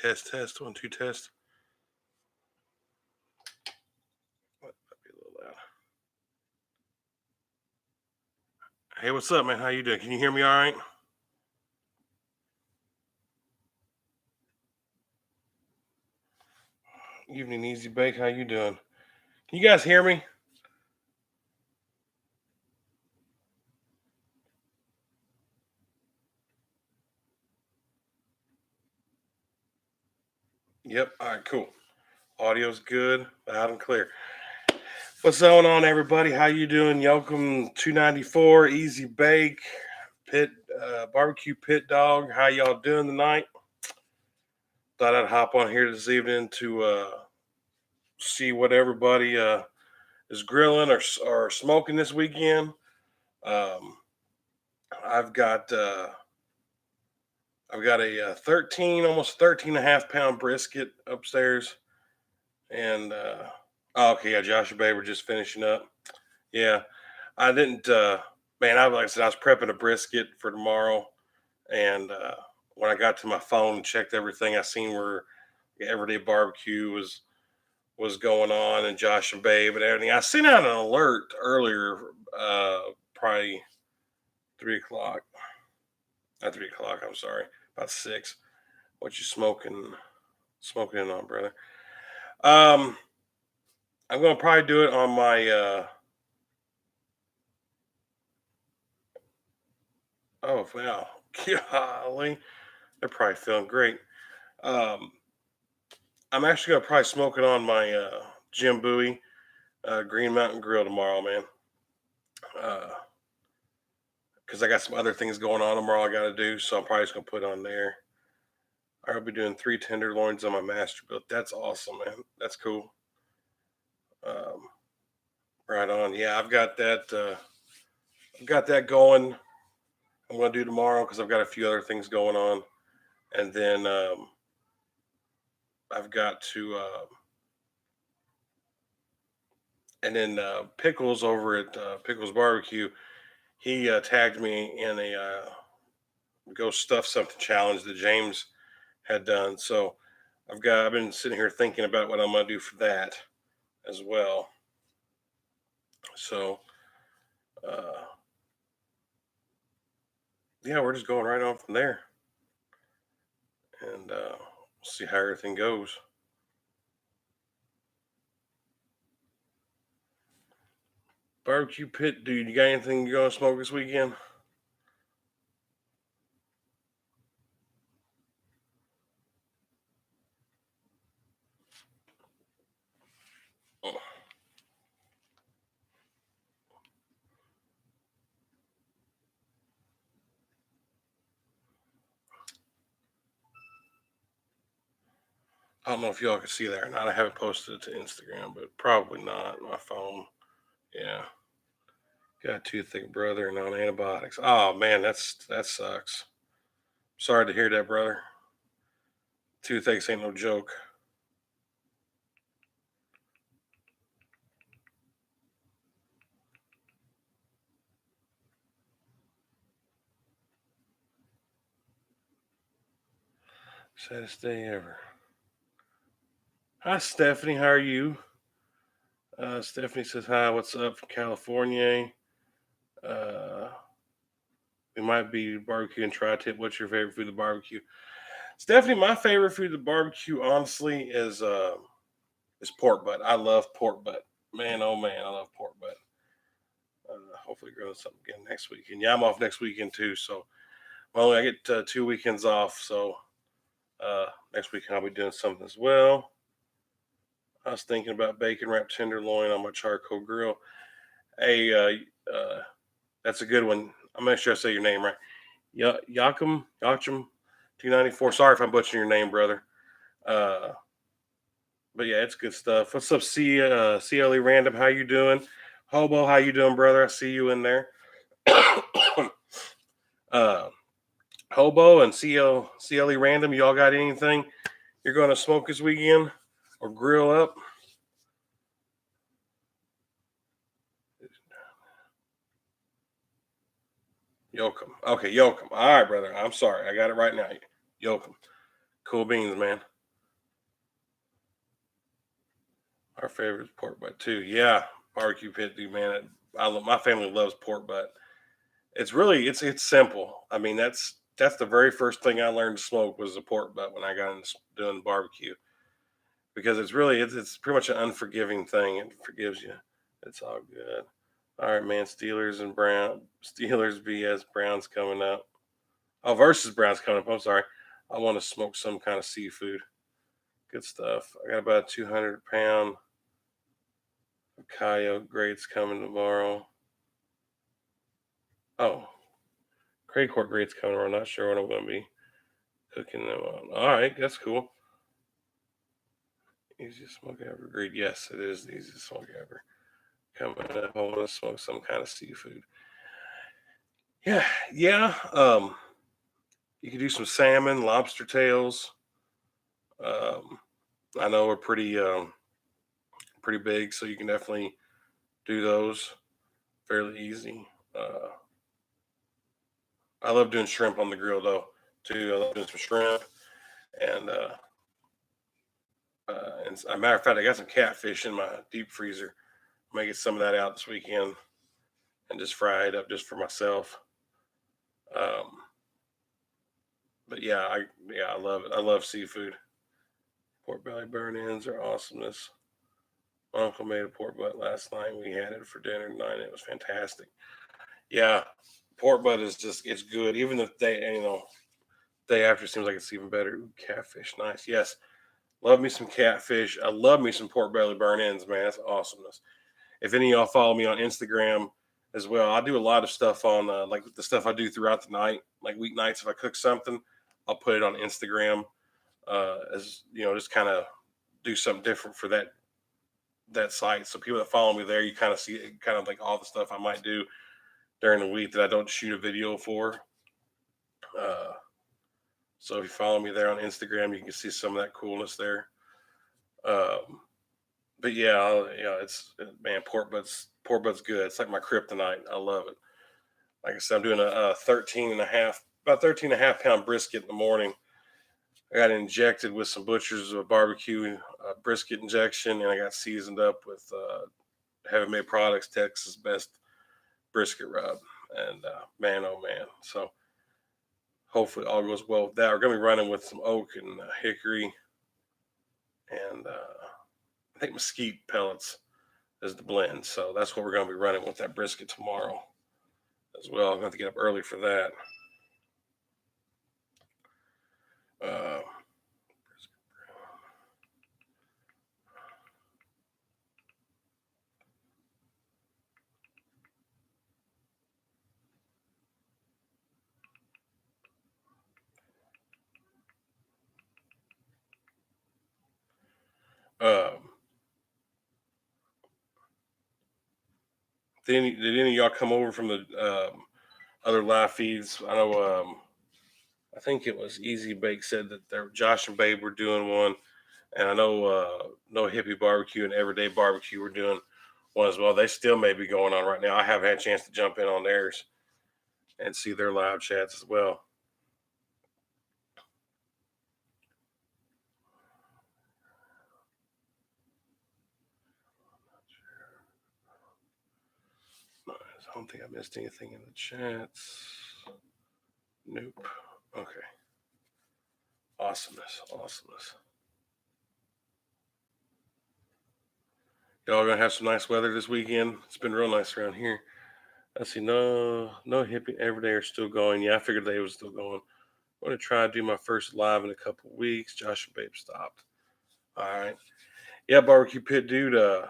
Test. 1, 2, test. Might be a little loud. Hey, what's up, man? How you doing? Can you hear me all right? Evening, Easy Bake. How you doing? Can you guys hear me? Yep. All right, cool. Audio's good, loud and clear. What's going on, everybody? How you doing? Welcome 294 Easy Bake Pit Barbecue Pit Dog. How y'all doing tonight? Thought I'd hop on here this evening to see what everybody is grilling or smoking this weekend. Um, I've got uh, I've got a 13, almost 13 and a half pound brisket upstairs, and oh, okay, yeah, Josh and Babe were just finishing up. Yeah, I didn't. Man, like I said, I was prepping a brisket for tomorrow, and when I got to my phone and checked everything, I seen where Everyday Barbecue was going on, and Josh and Babe and everything. I sent out an alert earlier, probably 3 o'clock. Not 3 o'clock. I'm sorry, about 6. What you smoking in on, brother? Um, I'm gonna probably do it on my. Oh wow, golly, they're probably feeling great. Um, I'm actually gonna probably smoke it on my Jim Bowie Green Mountain Grill tomorrow, man. Uh, because I got some other things going on tomorrow I got to do, so I'm probably just gonna put it on there. I'll be doing 3 tenderloins on my master build. That's awesome, man. That's cool. Um, right on. Yeah, I've got that. I've got that going. I'm gonna do tomorrow because I've got a few other things going on, and then I've got to. And then Pickles over at Pickles Barbecue, he tagged me in a go stuff something challenge that James had done. So I've been sitting here thinking about what I'm gonna do for that as well. So uh, yeah, we're just going right on from there, and we'll see how everything goes. Barbecue pit, dude. You got anything you gonna smoke this weekend? Oh, I don't know if y'all can see that or not. I haven't posted it to Instagram, but probably not. My phone. Yeah. Got a toothache, brother, and on antibiotics. Oh man, that sucks. Sorry to hear that, brother. Toothaches ain't no joke. Saddest day ever. Hi, Stephanie. How are you? Stephanie says hi. What's up from California? Uh, we might be barbecuing tri-tip. What's your favorite food to barbecue? Stephanie, my favorite food to barbecue, honestly, is pork butt. I love pork butt. Man, oh man, I love pork butt. Hopefully, grilling something again next weekend. Yeah, I'm off next weekend too. So, well, I get 2 weekends off. So, next weekend I'll be doing something as well. I was thinking about bacon wrapped tenderloin on my charcoal grill. Hey, that's a good one. I'm not sure I say your name right. Yakum 294. Sorry if I'm butchering your name, brother. Uh, but yeah, it's good stuff. What's up, CLE Random? How you doing? Hobo, how you doing, brother? I see you in there. uh, Hobo and CLE Random, y'all got anything you're going to smoke this weekend or grill up? Yokum. Okay, Yokum. All right, brother. I'm sorry. I got it right now. Yokum. Cool beans, man. Our favorite is pork butt too. Yeah, barbecue pit, dude, man. My family loves pork butt. It's simple. I mean, that's the very first thing I learned to smoke was a pork butt when I got into doing barbecue because it's pretty much an unforgiving thing. It forgives you. It's all good. All right, man. Steelers vs Browns coming up. Oh, versus Browns coming up. I'm sorry. I want to smoke some kind of seafood. Good stuff. I got about 200 pound coyote grates coming tomorrow. Oh, Cray Court grates coming tomorrow. Not sure what I'm going to be cooking them on. All right, that's cool. Easiest smoke ever. Agreed. Yes, it is the easiest smoke ever. Coming up, I want to smoke some kind of seafood. Yeah, yeah. You can do some salmon, lobster tails. Um, I know we're pretty big, so you can definitely do those fairly easy. I love doing shrimp on the grill though too. I love doing some shrimp and as a matter of fact, I got some catfish in my deep freezer. I may get some of that out this weekend and just fry it up just for myself. Um, but I love it. I love seafood. Pork belly burn ends are awesomeness. My uncle made a pork butt last night. We had it for dinner tonight. It was fantastic. Yeah, pork butt is just it's good. Even if day after seems like it's even better. Ooh, catfish, nice. Yes, love me some catfish. I love me some pork belly burn ends, man. That's awesomeness. If any of y'all follow me on Instagram as well, I do a lot of stuff on like the stuff I do throughout the night, like weeknights. If I cook something, I'll put it on Instagram as just kind of do something different for that site. So people that follow me there, you kind of see kind of like all the stuff I might do during the week that I don't shoot a video for. Uh, so if you follow me there on Instagram, you can see some of that coolness there. Um, but yeah, man, pork butt's good. It's like my kryptonite. I love it. Like I said, I'm doing a 13 and a half pound brisket in the morning. I got injected with some butcher's barbecue brisket injection, and I got seasoned up with Heaven Made Products Texas Best brisket rub. And man, oh man! So hopefully all goes well with that. We're gonna be running with some oak and hickory, and I think mesquite pellets is the blend. So that's what we're gonna be running with that brisket tomorrow as well. I'm gonna have to get up early for that. Uh, um, did any of y'all come over from the other live feeds? I know. I think it was Easy Bake said that Josh and Babe were doing one, and I know No Hippie Barbecue and Everyday Barbecue were doing one as well. They still may be going on right now. I haven't had a chance to jump in on theirs and see their live chats as well. Nice. I don't think I missed anything in the chats. Nope. Okay. Awesomeness. Awesomeness. Y'all gonna have some nice weather this weekend. It's been real nice around here. I see no hippie every day are still going. Yeah, I figured they was still going. I'm gonna try to do my first live in a couple weeks. Josh and Babe stopped. All right. Yeah, barbecue pit dude. Uh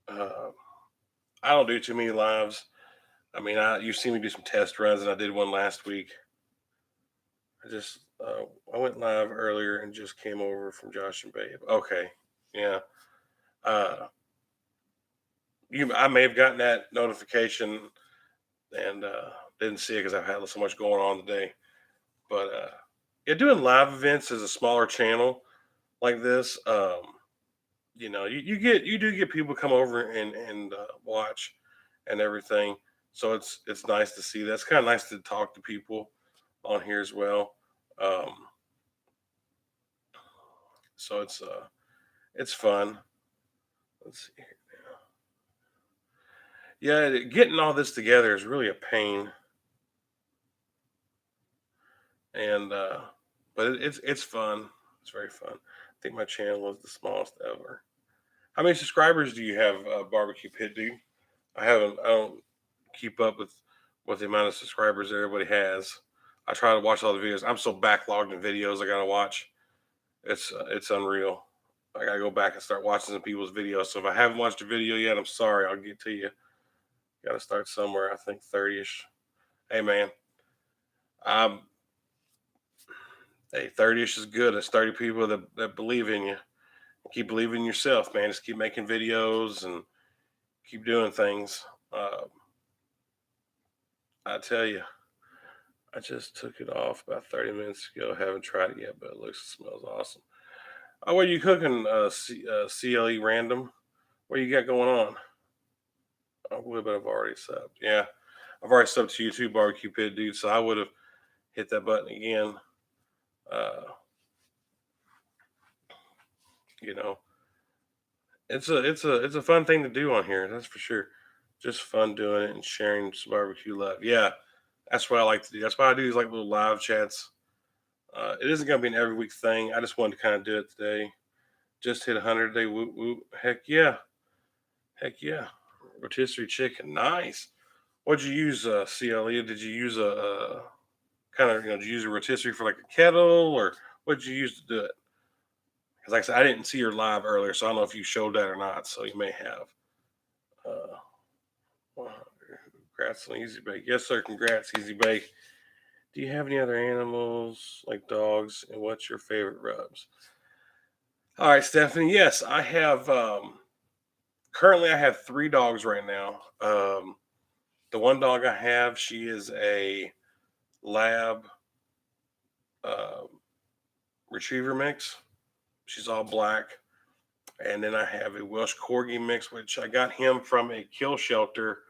I don't do too many lives. I mean, you've seen me do some test runs, and I did one last week. I went live earlier and just came over from Josh and Babe. Okay, yeah. Uh, I may have gotten that notification and didn't see it because I've had so much going on today. But yeah, doing live events is a smaller channel like this. You do get people come over and watch and everything. So it's nice to see. That's kind of nice to talk to people on here as well. Um, so it's fun. Let's see here. Yeah, getting all this together is really a pain, and but it's fun. It's very fun. I think my channel is the smallest ever. How many subscribers do you have, Barbecue Pit Dude? I don't keep up with the amount of subscribers everybody has. I try to watch all the videos. I'm so backlogged in videos I gotta watch. It's unreal. I gotta go back and start watching some people's videos. So if I haven't watched a video yet, I'm sorry. I'll get to you. Got to start somewhere. I think 30ish. Hey man, um, hey 30ish is good. It's 30 people that believe in you. Keep believing in yourself, man. Just keep making videos and keep doing things. Uh, I tell you, I just took it off about 30 minutes ago. Haven't tried it yet, but it looks smells awesome. Oh, what are you cooking, CLE Random? What you got going on? I would, but I've already subbed. Yeah, I've already subbed to you too, Barbecue Pit Dude. So I would have hit that button again. Uh, you know, it's a fun thing to do on here. That's for sure. Just fun doing it and sharing some barbecue love. Yeah, that's what I like to do. That's why I do these like little live chats. It isn't gonna be an every week thing. I just wanted to kind of do it today. Just hit 100 a day. Whoop whoop. Heck yeah. Heck yeah. Rotisserie chicken. Nice. What'd you use, CLE? Did you use a kind of, did you use a rotisserie for like a kettle, or what'd you use to do it? Because like I said, I didn't see your live earlier, so I don't know if you showed that or not. So you may have. Uh, 100. Congrats on Easy Bake. Yes, sir. Congrats, Easy Bake. Do you have any other animals like dogs? And what's your favorite rubs? All right, Stephanie. Yes, I have. Currently, I have three dogs right now. The one dog I have, she is a lab uh, retriever mix. She's all black. And then I have a Welsh Corgi mix, which I got him from a kill shelter.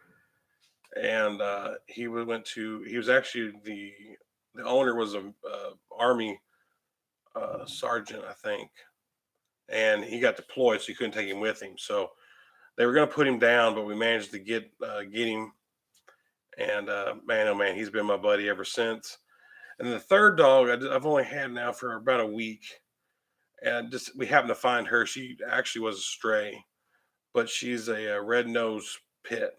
And he was actually the owner was a army sergeant, I think, and he got deployed, so he couldn't take him with him. So they were going to put him down, but we managed to get him. And man, oh man, he's been my buddy ever since. And the third dog I've only had now for about a week, and just we happened to find her. She actually was a stray, but she's a red nose pit,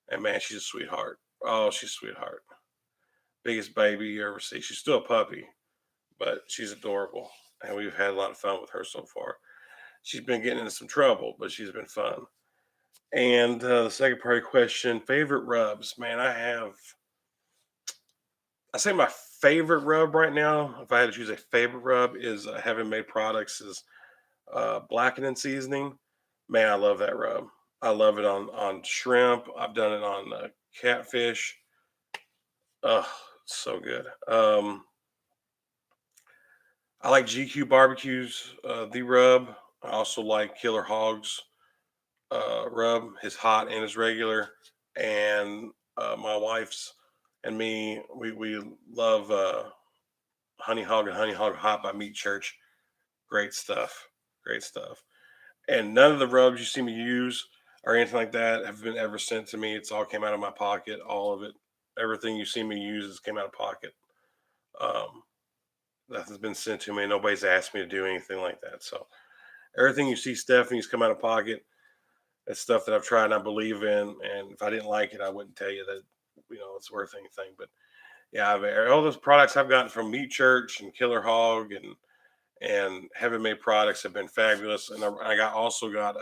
and man, she's a sweetheart. Oh, she's a sweetheart. Biggest baby you ever see. She's still a puppy, but she's adorable, and we've had a lot of fun with her so far. She's been getting into some trouble, but she's been fun. And the second part of your question, favorite rubs, man, I say my favorite rub right now, if I had to choose a favorite rub, is Heaven Made Products is blackening seasoning. Man, I love that rub. I love it on shrimp. I've done it on catfish. Oh, so good. I like GQ barbecues, the rub. I also like Killer Hogs rub, his hot and his regular. And my wife's and me, we love Honey Hog and Honey Hog Hot by Meat Church. Great stuff. Great stuff. And none of the rubs you see me use or anything like that have been ever sent to me. It's all came out of my pocket. All of it. Everything you see me use has came out of pocket. Um, Nothing's been sent to me. Nobody's asked me to do anything like that. So everything you see Stephanie's come out of pocket. It's stuff that I've tried and I believe in. And if I didn't like it, I wouldn't tell you that it's worth anything. But yeah, all those products I've gotten from Meat Church and Killer Hog and Heaven Made Products have been fabulous. And also got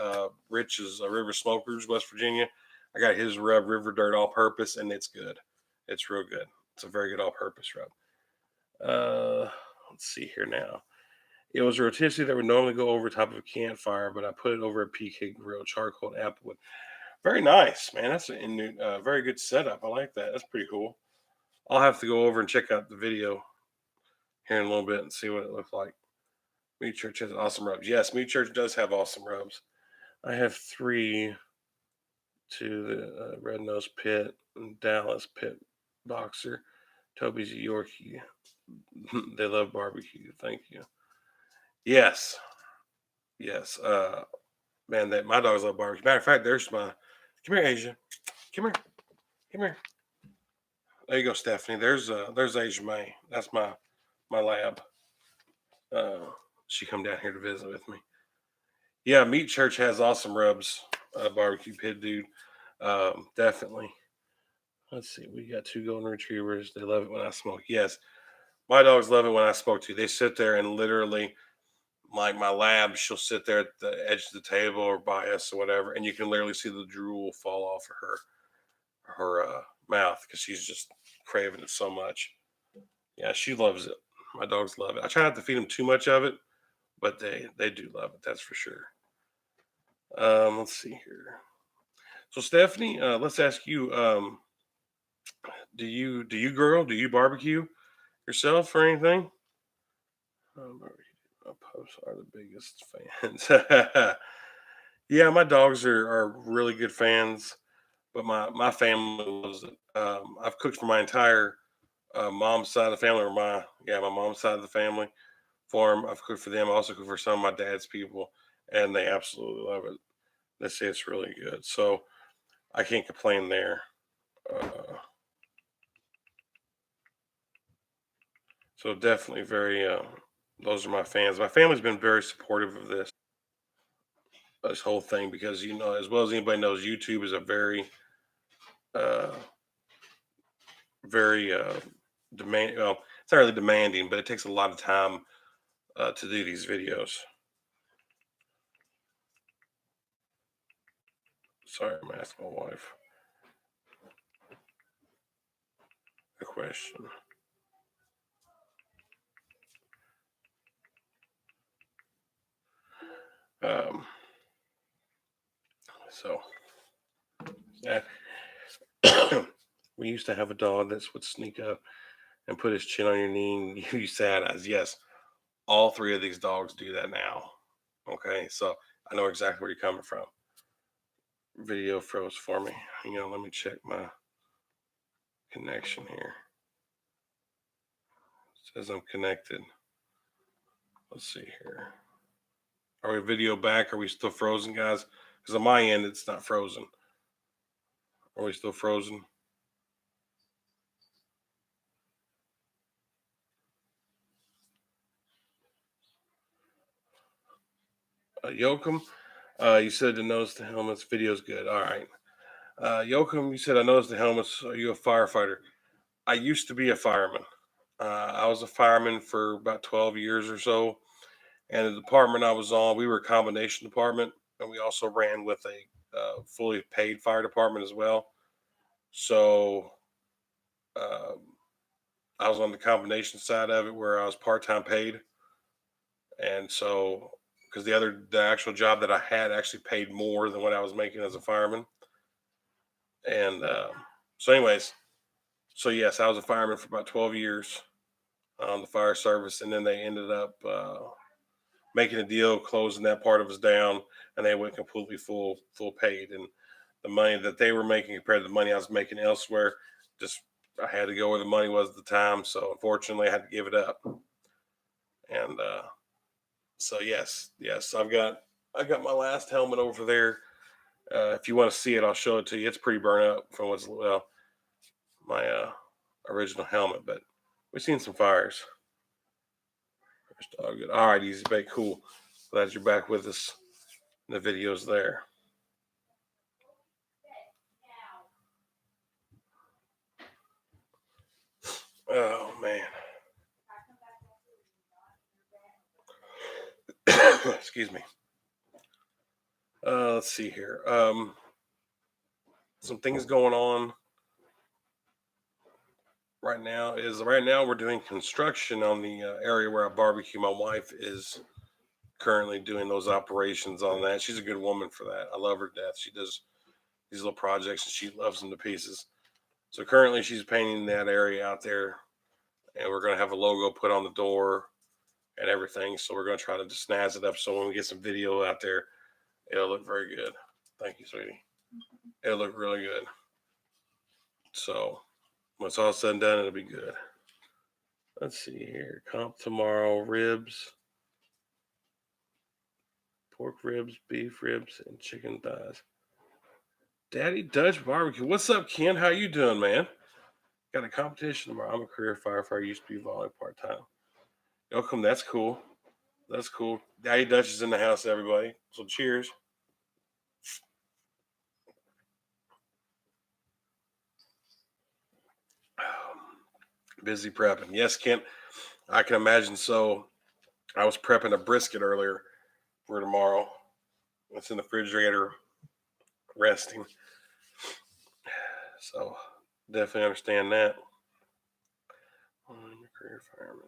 Rich's River Smokers, West Virginia. I got his rub River Dirt all purpose, and it's good. It's real good. It's a very good all purpose rub. Uh, let's see here now. It was a rotisserie that would normally go over top of a campfire, but I put it over a PK grill, charcoal and applewood. Very nice, man. That's a very good setup. I like that. That's pretty cool. I'll have to go over and check out the video here in a little bit and see what it looks like. Meat Church has awesome rubs. Yes, Meat Church does have awesome rubs. I have three to the Red Nose Pit and Dallas Pit Boxer, Toby's Yorkie. They love barbecue. Thank you. Yes, yes. Man, that my dogs love barbecue. Matter of fact, there's my come here, Asia. Come here. Come here. There you go, Stephanie. There's Asia May. That's my lab. Uh, she come down here to visit with me. Yeah, Meat Church has awesome rubs. Barbecue pit, dude. Definitely. Let's see. We got two golden retrievers. They love it when I smoke. Yes, my dogs love it when I smoke too. They sit there and literally, like my lab, she'll sit there at the edge of the table or by us or whatever, and you can literally see the drool fall off of her mouth because she's just craving it so much. Yeah, she loves it. My dogs love it. I try not to feed them too much of it, but they do love it. That's for sure. Let's see here. So Stephanie, let's ask you. Do you grill? Do you barbecue yourself or anything? Barbecue. My pups are the biggest fans. Yeah, my dogs are really good fans, but my family loves it. I've cooked for my entire mom's side of the family, or my mom's side of the family for them. I've cooked for them. I also cook for some of my dad's people, and they absolutely love it. They say it's really good, so I can't complain there. Uh, so definitely very. Those are my fans. My family's been very supportive of this whole thing because as well as anybody knows, YouTube is a uh, very demand. Well, it's not really demanding, but it takes a lot of time to do these videos. Sorry, I'm asking my wife a question. Um, so that we used to have a dog that would sneak up and put his chin on your knee and give you sad eyes. Yes, all three of these dogs do that now. Okay, so I know exactly where you're coming from. Video froze for me. Hang on, let me check my connection here. It says I'm connected. Let's see here. Are we video back? Are we still frozen, guys? Because on my end, it's not frozen. Are we still frozen? Yoakum, you said to notice the helmets. Video's good. All right. Yoakum, you said I noticed the helmets. Are you a firefighter? I used to be a fireman. I was a fireman for about 12 years or so. And the department I was on, we were a combination department. And we also ran with a fully paid fire department as well. So um, I was on the combination side of it where I was part time paid. And so, because the actual job that I had actually paid more than what I was making as a fireman. And so, anyways, so yes, I was a fireman for about 12 years on the fire service. And then they ended up making a deal, closing that part of us down, and they went completely full paid. And the money that they were making compared to the money I was making elsewhere, just I had to go where the money was at the time. So unfortunately, I had to give it up. And so yes, I got my last helmet over there. If you want to see it, I'll show it to you. It's pretty burnt up from what's my original helmet, but we've seen some fires. All good. All right, Easy Bake, cool. Glad you're back with us. The video's there. Oh man. Excuse me. Let's see here. Some things going on right now we're doing construction on the area where I barbecue. My wife is currently doing those operations on that. She's a good woman for that. I love her to death. She does these little projects and she loves them to pieces. So currently she's painting that area out there, and we're gonna have a logo put on the door and everything. So we're gonna try to just snazz it up so when we get some video out there, it'll look very good. Thank you, sweetie. It'll look really good. So when it's all said and done, it'll be good. Let's see here. Comp tomorrow, ribs, pork ribs, beef ribs, and chicken thighs. Daddy Dutch Barbecue. What's up, Ken? How you doing, man? Got a competition tomorrow. I'm a career firefighter. Used to be volunteer part time. Welcome. That's cool. That's cool. Daddy Dutch is in the house, everybody. So cheers. Busy prepping. Yes, Kent. I can imagine. So I was prepping a brisket earlier for tomorrow. It's in the refrigerator resting. So definitely understand that. Career fireman.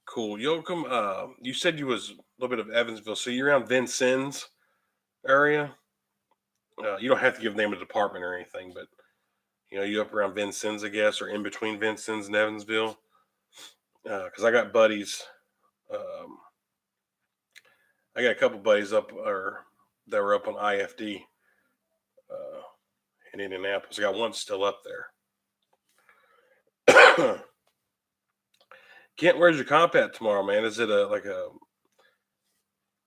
Cool. Yoakum, you said you was a little bit of Evansville. So you're around Vincennes area? You don't have to give the name of the department or anything, but you up around Vincennes, I guess, or in between Vincennes and Evansville. Because I got buddies. Um, I got a couple buddies up or that were up on IFD uh, in Indianapolis. I got one still up there. Kent, where's your comp at tomorrow, man? Is it like a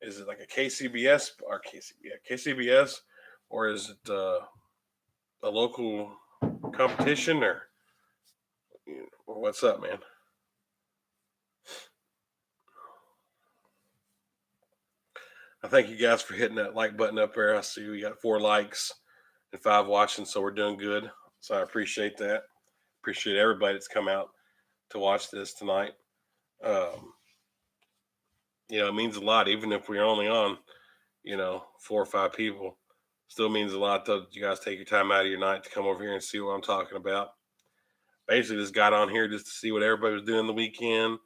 KCBS or KCBS, or is it a local competition or what's up, man? I thank you guys for hitting that like button up there. I see we got 4 likes and 5 watching, so we're doing good. So I appreciate that. Appreciate everybody that's come out to watch this tonight. Um, it means a lot, even if we're only on, 4 or 5 people. Still means a lot that you guys take your time out of your night to come over here and see what I'm talking about. Basically, just got on here just to see what everybody was doing the weekend.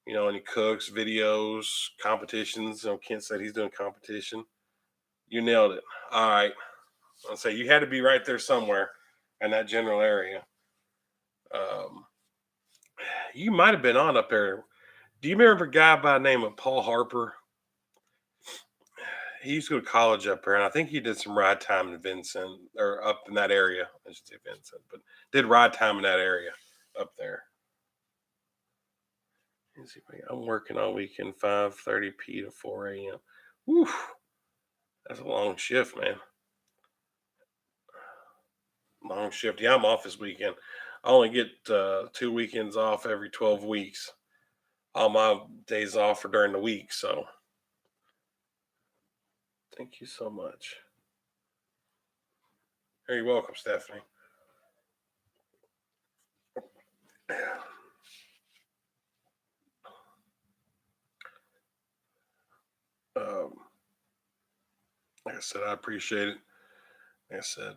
Any cooks, videos, competitions. Kent said he's doing competition. You nailed it. All right. I'll say you had to be right there somewhere in that general area. Um, you might have been on up there. Do you remember a guy by the name of Paul Harper? He used to go to college up there, and I think he did some ride time in Vincent or up in that area. I should say Vincent, but did ride time in that area up there. I'm working all weekend, 5:30 p to 4 a.m. Whew, that's a long shift, man. Long shift. Yeah, I'm off this weekend. I only get 2 weekends off every 12 weeks. All my days off are during the week, so thank you so much. You're welcome, Stephanie. Um, like I said, I appreciate it. Like I said,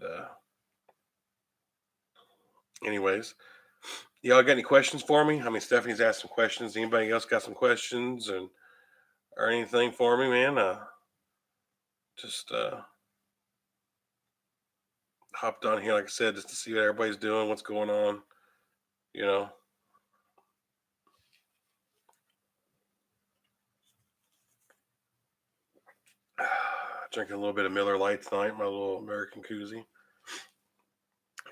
anyways, y'all got any questions for me? I mean, Stephanie's asked some questions. Anybody else got some questions or anything for me, man? Just hopped on here, like I said, just to see what everybody's doing, what's going on. You know, drinking a little bit of Miller Lite tonight, my little American koozie.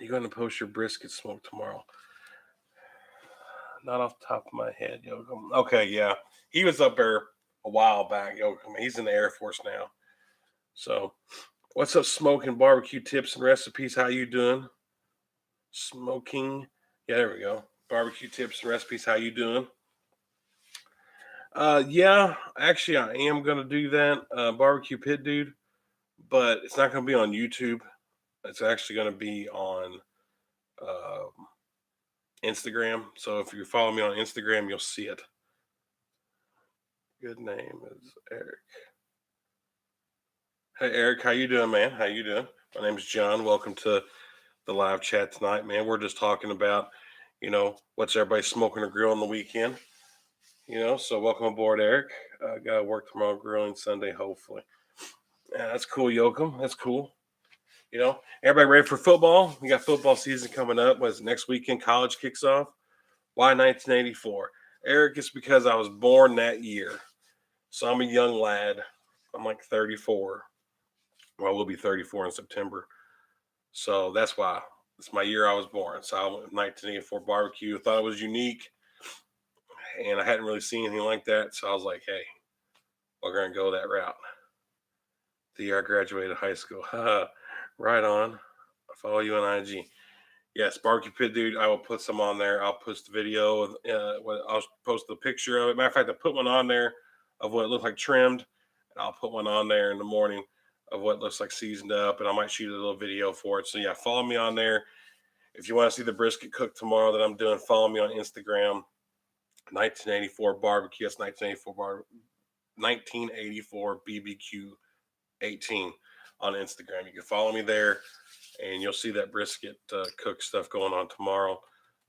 You going to post your brisket smoke tomorrow? Not off the top of my head, Yoakum. Okay, yeah, he was up there a while back. Yoakum, he's in the Air Force now. So, what's up, smoking barbecue tips and recipes? How you doing? Smoking, yeah, there we go. Barbecue tips and recipes. How you doing? Yeah, actually, I am gonna do that. Barbecue pit dude, but it's not gonna be on YouTube. It's actually gonna be on uh, Instagram. So if you follow me on Instagram, you'll see it. Good name is Eric. Hey Eric, how you doing, man? How you doing? My name is John. Welcome to the live chat tonight, man. We're just talking about, what's everybody smoking or grilling the weekend. So welcome aboard, Eric. Got to work tomorrow, grilling Sunday, hopefully. Yeah, that's cool, Yoakum. That's cool. Everybody ready for football? We got football season coming up. Was next weekend? College kicks off. Why 1984? Eric, it's because I was born that year. So I'm a young lad. I'm like 34. Well, we'll be 34 in September. So that's why. It's my year I was born. So I went 1984 barbecue. Thought it was unique. And I hadn't really seen anything like that. So I was like, hey, We're gonna go that route. The year I graduated high school. Right on. I follow you on IG. Yes, barbecue pit dude. I will put some on there. I'll post the video. I'll post the picture of it. Matter of fact, I put one on there of what it looked like trimmed, and I'll put one on there in the morning of what looks like seasoned up, and I might shoot a little video for it. So yeah, follow me on there. If you want to see the brisket cook tomorrow that I'm doing, follow me on Instagram. 1984 barbecue. That's 1984 BBQ 18 on Instagram. You can follow me there, and you'll see that brisket cook stuff going on tomorrow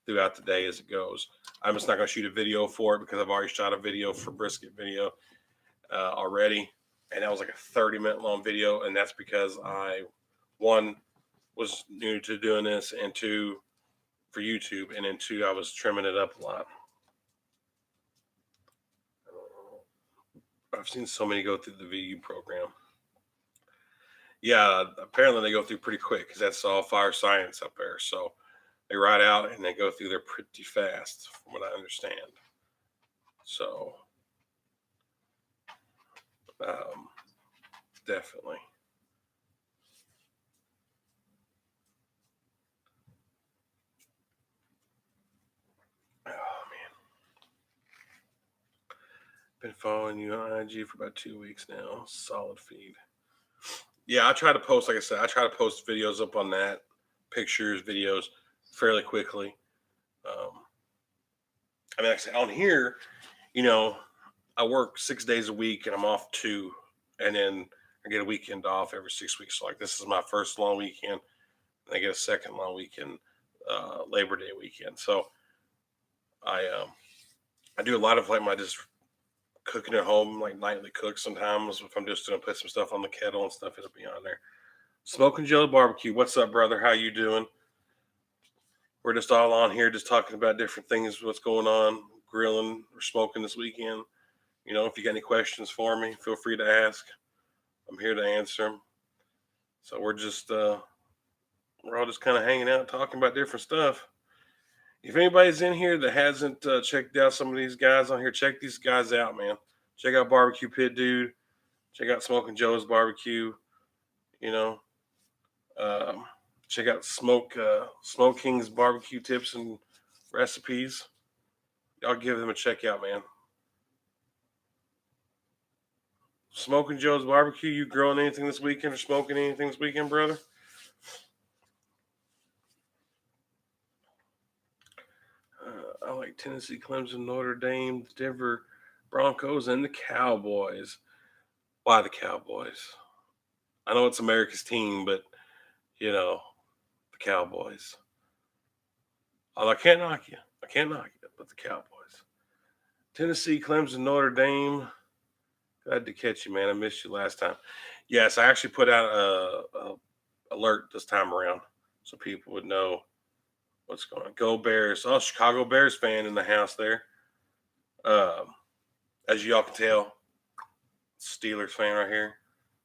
throughout the day as it goes. I'm just not going to shoot a video for it because I've already shot a video for brisket video already, and that was like a 30-minute long video, and that's because one, was new to doing this, and two, for YouTube, and then two, I was trimming it up a lot. I've seen so many go through the VU program. Yeah, apparently they go through pretty quick because that's all fire science up there. So they ride out and they go through there pretty fast, from what I understand. So, definitely. Oh man, been following you on IG for about 2 weeks now. Solid feed. Yeah, I try to post. Like I said, I try to post videos up on that, pictures, videos, fairly quickly. Um, I mean, like I said, on here, you know, I work 6 days a week and I'm off two, and then I get a weekend off every 6 weeks. So like this is my first long weekend, and I get a second long weekend, Labor Day weekend. So I do a lot of like my just cooking at home, like nightly cook. Sometimes if I'm just gonna put some stuff on the kettle and stuff, it'll be on there. Smoking Joe Barbecue, what's up, brother? How you doing? We're just all on here, just talking about different things, what's going on, grilling or smoking this weekend. If you got any questions for me, feel free to ask. I'm here to answer them. So we're all just kind of hanging out, talking about different stuff. If anybody's in here that hasn't checked out some of these guys on here, check these guys out, man. Check out Barbecue Pit Dude. Check out Smoking Joe's Barbecue. You know, um, check out Smoke King's barbecue tips and recipes. Y'all give them a check out, man. Smoking Joe's Barbecue. You grilling anything this weekend or smoking anything this weekend, brother? I like Tennessee, Clemson, Notre Dame, the Denver Broncos, and the Cowboys. Why the Cowboys? I know it's America's team, but the Cowboys. I can't knock you. I can't knock you, but the Cowboys. Tennessee, Clemson, Notre Dame. Glad to catch you, man. I missed you last time. Yes, I actually put out a alert this time around so people would know what's going on. Go Bears. Oh, Chicago Bears fan in the house there. Um, as y'all can tell, Steelers fan right here.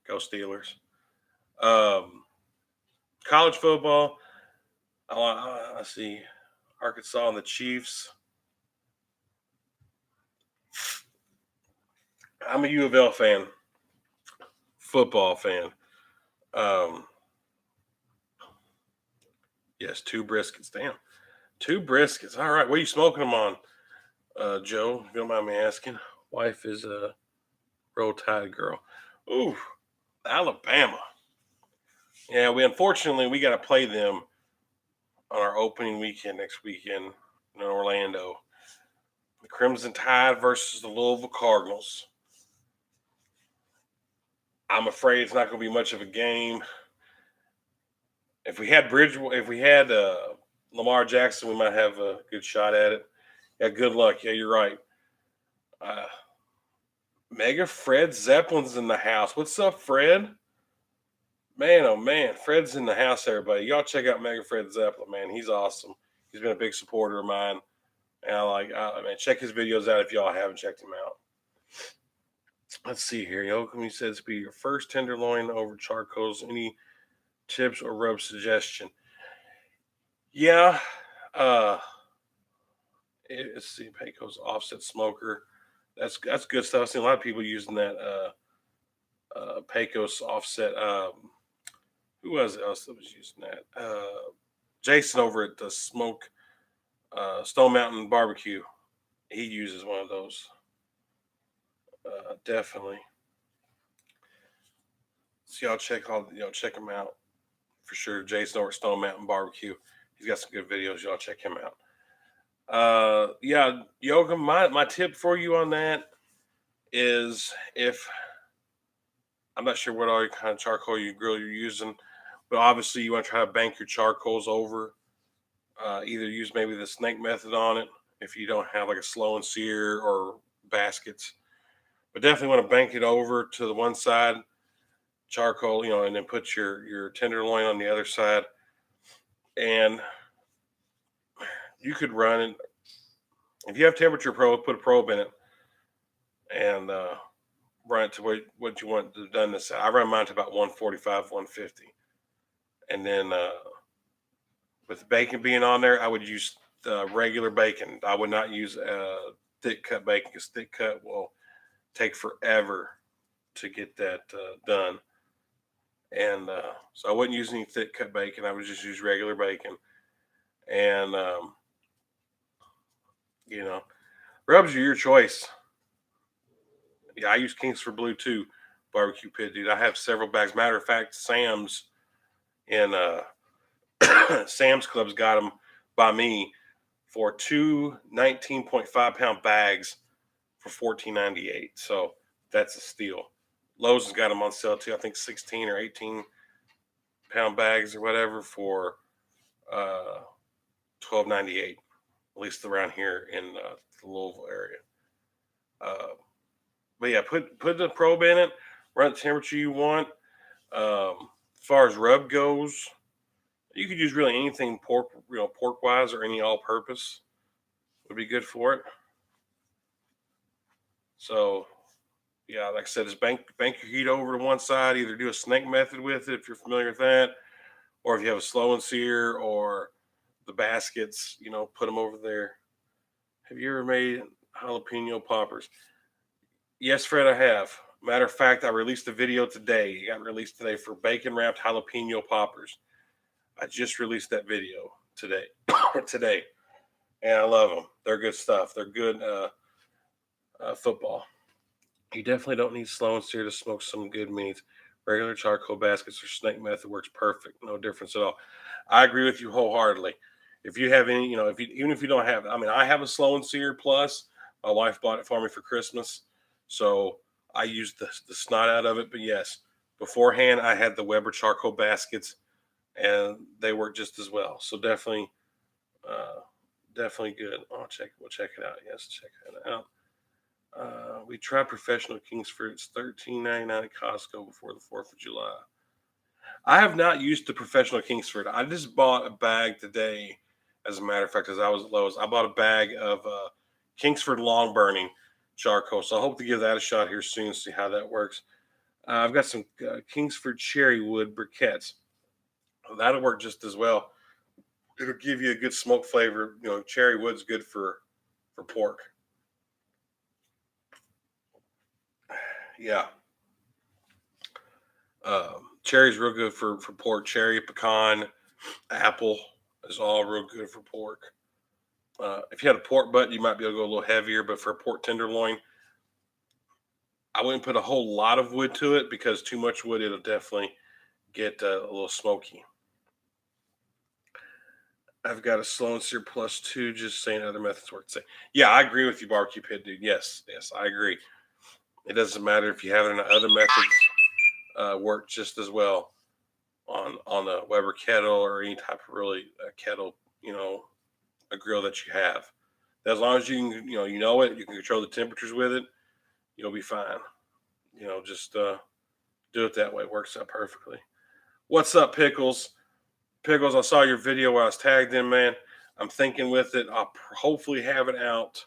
Go Steelers. Um, college football. I see Arkansas and the Chiefs. I'm a U of L fan, football fan. Um, yes, two briskets. Damn, two briskets. All right, what are you smoking them on, Joe? If you don't mind me asking. Wife is a Roll Tide girl. Ooh, Alabama. Yeah, we got to play them on our opening weekend next weekend in Orlando. The Crimson Tide versus the Louisville Cardinals. I'm afraid it's not going to be much of a game. If we had Lamar Jackson, we might have a good shot at it. Yeah, good luck. Yeah, you're right. Uh, Mega Fred Zeppelin's in the house. What's up, Fred? Man, oh man, Fred's in the house, everybody. Y'all check out Mega Fred Zeppelin, man. He's awesome. He's been a big supporter of mine. And man, check his videos out if y'all haven't checked him out. Let's see here. Yoakum says to be your first tenderloin over charcoals. Any tips or rub suggestion? Yeah. Let's see. Pecos offset smoker. That's good stuff. I've seen a lot of people using that Pecos offset. Who was it else that was using that? Jason over at the Smoke Stone Mountain Barbecue. He uses one of those. Definitely. So y'all check him out for sure. Jason over at Stone Mountain Barbecue. He's got some good videos. Y'all check him out. Yeah, Yoga. My tip for you on that is, if I'm not sure what all your kind of charcoal you grill you're using, but obviously you want to try to bank your charcoals over. Either use maybe the snake method on it if you don't have like a slow and sear or baskets, but definitely want to bank it over to the one side charcoal, and then put your tenderloin on the other side, and you could run it. If you have temperature probe, put a probe in it and run it to what you want to done this. I run mine to about 145, 150, and then with bacon being on there, I would use regular bacon. I would not use thick cut bacon, because thick cut will take forever to get that done. And so I wouldn't use any thick cut bacon. I would just use regular bacon. And you know, rubs are your choice. Yeah, I use Kingsford Blue too, barbecue pit, dude. I have several bags. Matter of fact, Sam's in Sam's Club's got them by me for two 19.5 pound bags for $14.98. So that's a steal. Lowe's has got them on sale too. I think 16 or 18 pound bags or whatever for $12.98. At least around here in the Louisville area. But yeah, put the probe in it, run the temperature you want. As far as rub goes, you could use really anything pork wise, or any all purpose would be good for it. So yeah, like I said, just bank your heat over to one side. Either do a snake method with it if you're familiar with that, or if you have a slow and sear or the baskets, put them over there. Have you ever made jalapeno poppers? Yes, Fred, I have. Matter of fact, I released a video today. It got released today for bacon wrapped jalapeno poppers. I just released that video today. today, and I love them. They're good stuff. They're good football. You definitely don't need slow and sear to smoke some good meats. Regular charcoal baskets or snake method works perfect. No difference at all. I agree with you wholeheartedly. If you have any, even if you don't have, I have a slow and sear plus. My wife bought it for me for Christmas, so I used the snot out of it. But yes, beforehand I had the Weber charcoal baskets, and they work just as well. So uh, definitely good. We'll check it out. Yes, check that out. We tried professional Kingsford. It's $13.99 at Costco before the 4th of July. I have not used the professional Kingsford. I just bought a bag today. As a matter of fact, as I was at Lowe's, I bought a bag of Kingsford long burning charcoal. So I hope to give that a shot here soon, see how that works. I've got some Kingsford cherry wood briquettes. That'll work just as well. It'll give you a good smoke flavor. Cherry wood's good for pork. Yeah. Cherry's real good for pork. Cherry, pecan, apple is all real good for pork. If you had a pork butt, you might be able to go a little heavier, but for a pork tenderloin, I wouldn't put a whole lot of wood to it, because too much wood, it'll definitely get a little smoky. I've got a slow and sear plus two, just saying other methods work the same. Yeah, I agree with you, barbecue pit dude. Yes, I agree. It doesn't matter if you have it in other methods, work just as well on a Weber kettle or any type of really kettle, a grill that you have. As long as you can, you can control the temperatures with it, you'll be fine. Just do it that way. It works out perfectly. What's up, Pickles? Pickles, I saw your video where I was tagged in, man. I'm thinking with it. I'll hopefully have it out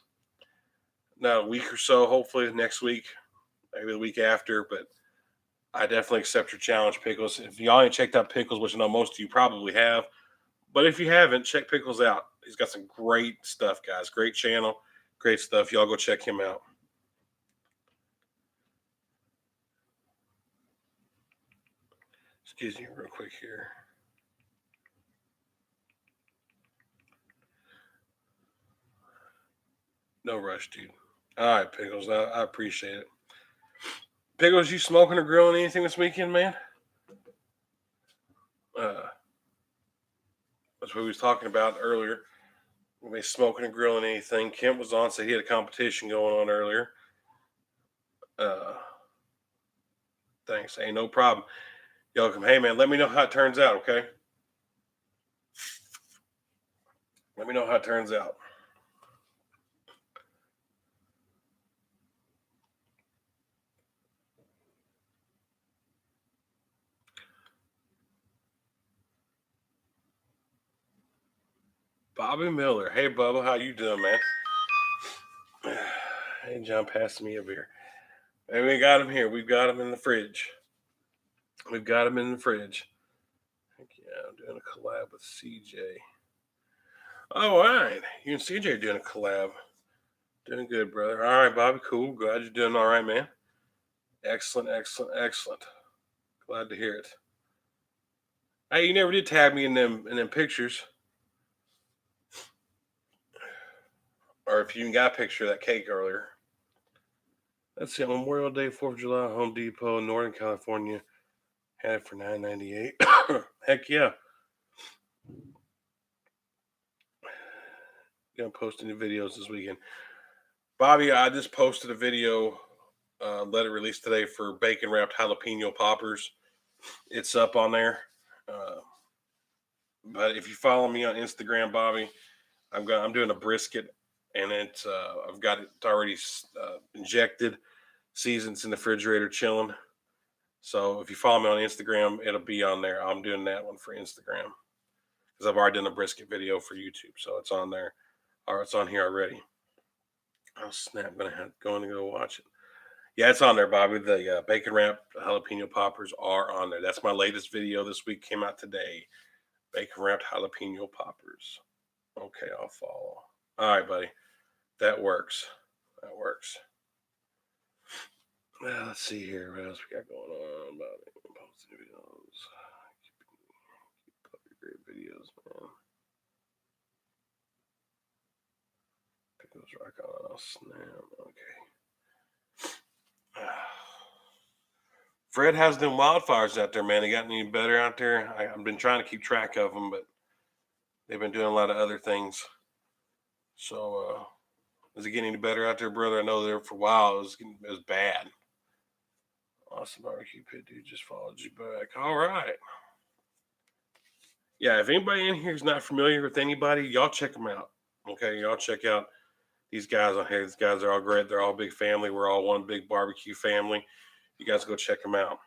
now a week or so, hopefully next week, maybe the week after, but I definitely accept your challenge, Pickles. If y'all ain't checked out Pickles, which I know most of you probably have, but if you haven't, check Pickles out. He's got some great stuff, guys. Great channel, great stuff. Y'all go check him out. Excuse me real quick here. No rush, dude. All right, Pickles. I appreciate it. Pickles, you smoking or grilling anything this weekend, man? Uh, that's what we was talking about earlier. We smoking and grilling anything. Kent was on, so he had a competition going on earlier. Uh, thanks. Ain't no problem. Welcome. Hey, man, let me know how it turns out, okay? Let me know how it turns out. Bobby Miller. Hey, Bubba, how you doing, man? Hey, John, pass me a beer. Hey, we got him here. We've got him in the fridge. We've got him in the fridge. Heck yeah, I'm doing a collab with CJ. Oh, all right. You and CJ are doing a collab. Doing good, brother. All right, Bobby. Cool. Glad you're doing all right, man. Excellent, excellent, excellent. Glad to hear it. Hey, you never did tag me in them pictures. Or if you even got a picture of that cake earlier. Let's see, on Memorial Day, 4th of July, Home Depot, Northern California. Had it for $9.98. Heck yeah. Gonna post any videos this weekend. Bobby, I just posted a video, let it release today for bacon wrapped jalapeno poppers. It's up on there. Uh, but if you follow me on Instagram, Bobby, I'm doing a brisket, and I've got it already injected, seasons in the refrigerator, chilling. So if you follow me on Instagram, it'll be on there. I'm doing that one for Instagram because I've already done the brisket video for YouTube, so it's on there. Or it's on here already. Oh snap! I'm gonna have going to go watch it. Yeah, it's on there, Bobby. The bacon wrapped jalapeno poppers are on there. That's my latest video this week. Came out today. Bacon wrapped jalapeno poppers. Okay, I'll follow. All right, buddy. That works. That works. Let's see here. What else we got going on about it? Posting videos. Keep great videos, man. Pick those rock on. I'll snap. Okay. Fred has them wildfires out there, man. They got any better out there? I've been trying to keep track of them, but they've been doing a lot of other things. So, is it getting any better out there, brother? I know there for a while it was bad. Awesome barbecue pit dude just followed you back. All right. Yeah, if anybody in here is not familiar with anybody, y'all check them out. Okay, y'all check out these guys on here. These guys are all great. They're all big family. We're all one big barbecue family. You guys go check them out.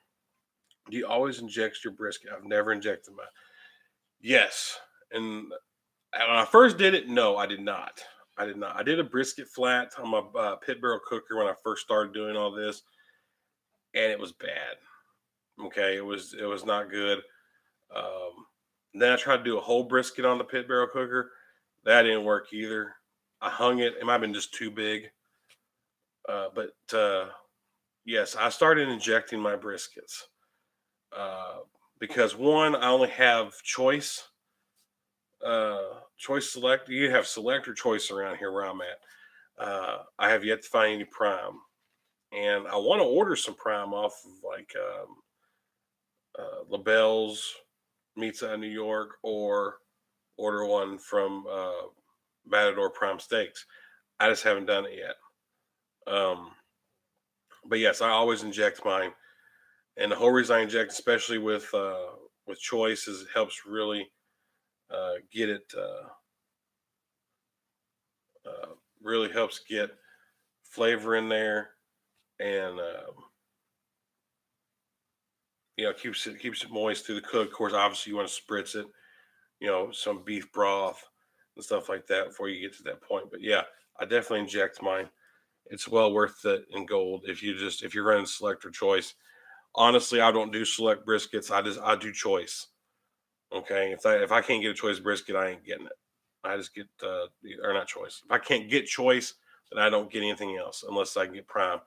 Do you always inject your brisket? I've never injected mine. Yes. And when I first did it, no, I did not. I did not. I did a brisket flat on my pit barrel cooker when I first started doing all this, and it was bad. Okay, it was not good. Um, then I tried to do a whole brisket on the pit barrel cooker. That didn't work either. I hung it. It might have been just too big. But yes, I started injecting my briskets uh, because one, I only have choice select. You have select or choice around here where I'm at. I have yet to find any prime, and I want to order some prime off of like LaBelle's Meats out of New York, or order one from Matador Prime Steaks. I just haven't done it yet. Um, but yes, I always inject mine, and the whole reason I inject, especially with choice, is it helps really get it. Really helps get flavor in there, and keeps it moist through the cook. Of course, obviously you want to spritz it, some beef broth and stuff like that before you get to that point. But yeah, I definitely inject mine. It's well worth it in gold if you're running select or choice. Honestly, I don't do select briskets. I do choice. Okay, if I can't get a choice brisket, I ain't getting it. I just get or not choice. If I can't get choice, then I don't get anything else unless I can get prime.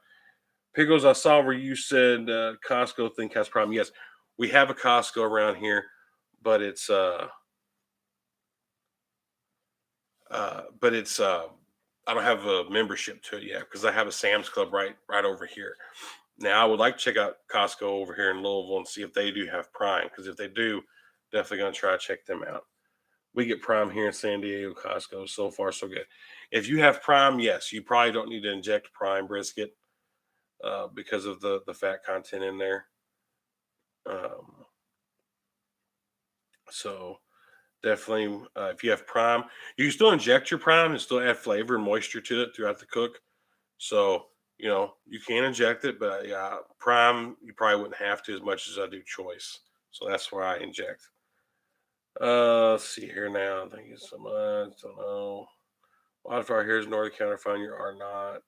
Pickles, I saw where you said Costco think has prime. Yes, We have a Costco around here, but it's I don't have a membership to it yet because I have a Sam's Club right over here. Now I would like to check out Costco over here in Louisville and see if they do have Prime, because if they do, definitely gonna try to check them out. We get Prime here in San Diego Costco. So far, so good. If you have Prime, yes, you probably don't need to inject Prime brisket because of the fat content in there. Um, so definitely, if you have Prime, you can still inject your Prime and still add flavor and moisture to it throughout the cook. So you can inject it, but yeah, Prime you probably wouldn't have to as much as I do Choice. So that's where I inject. Let's see here now. Thank you so much. Don't know. Wildfire here is Northern California are not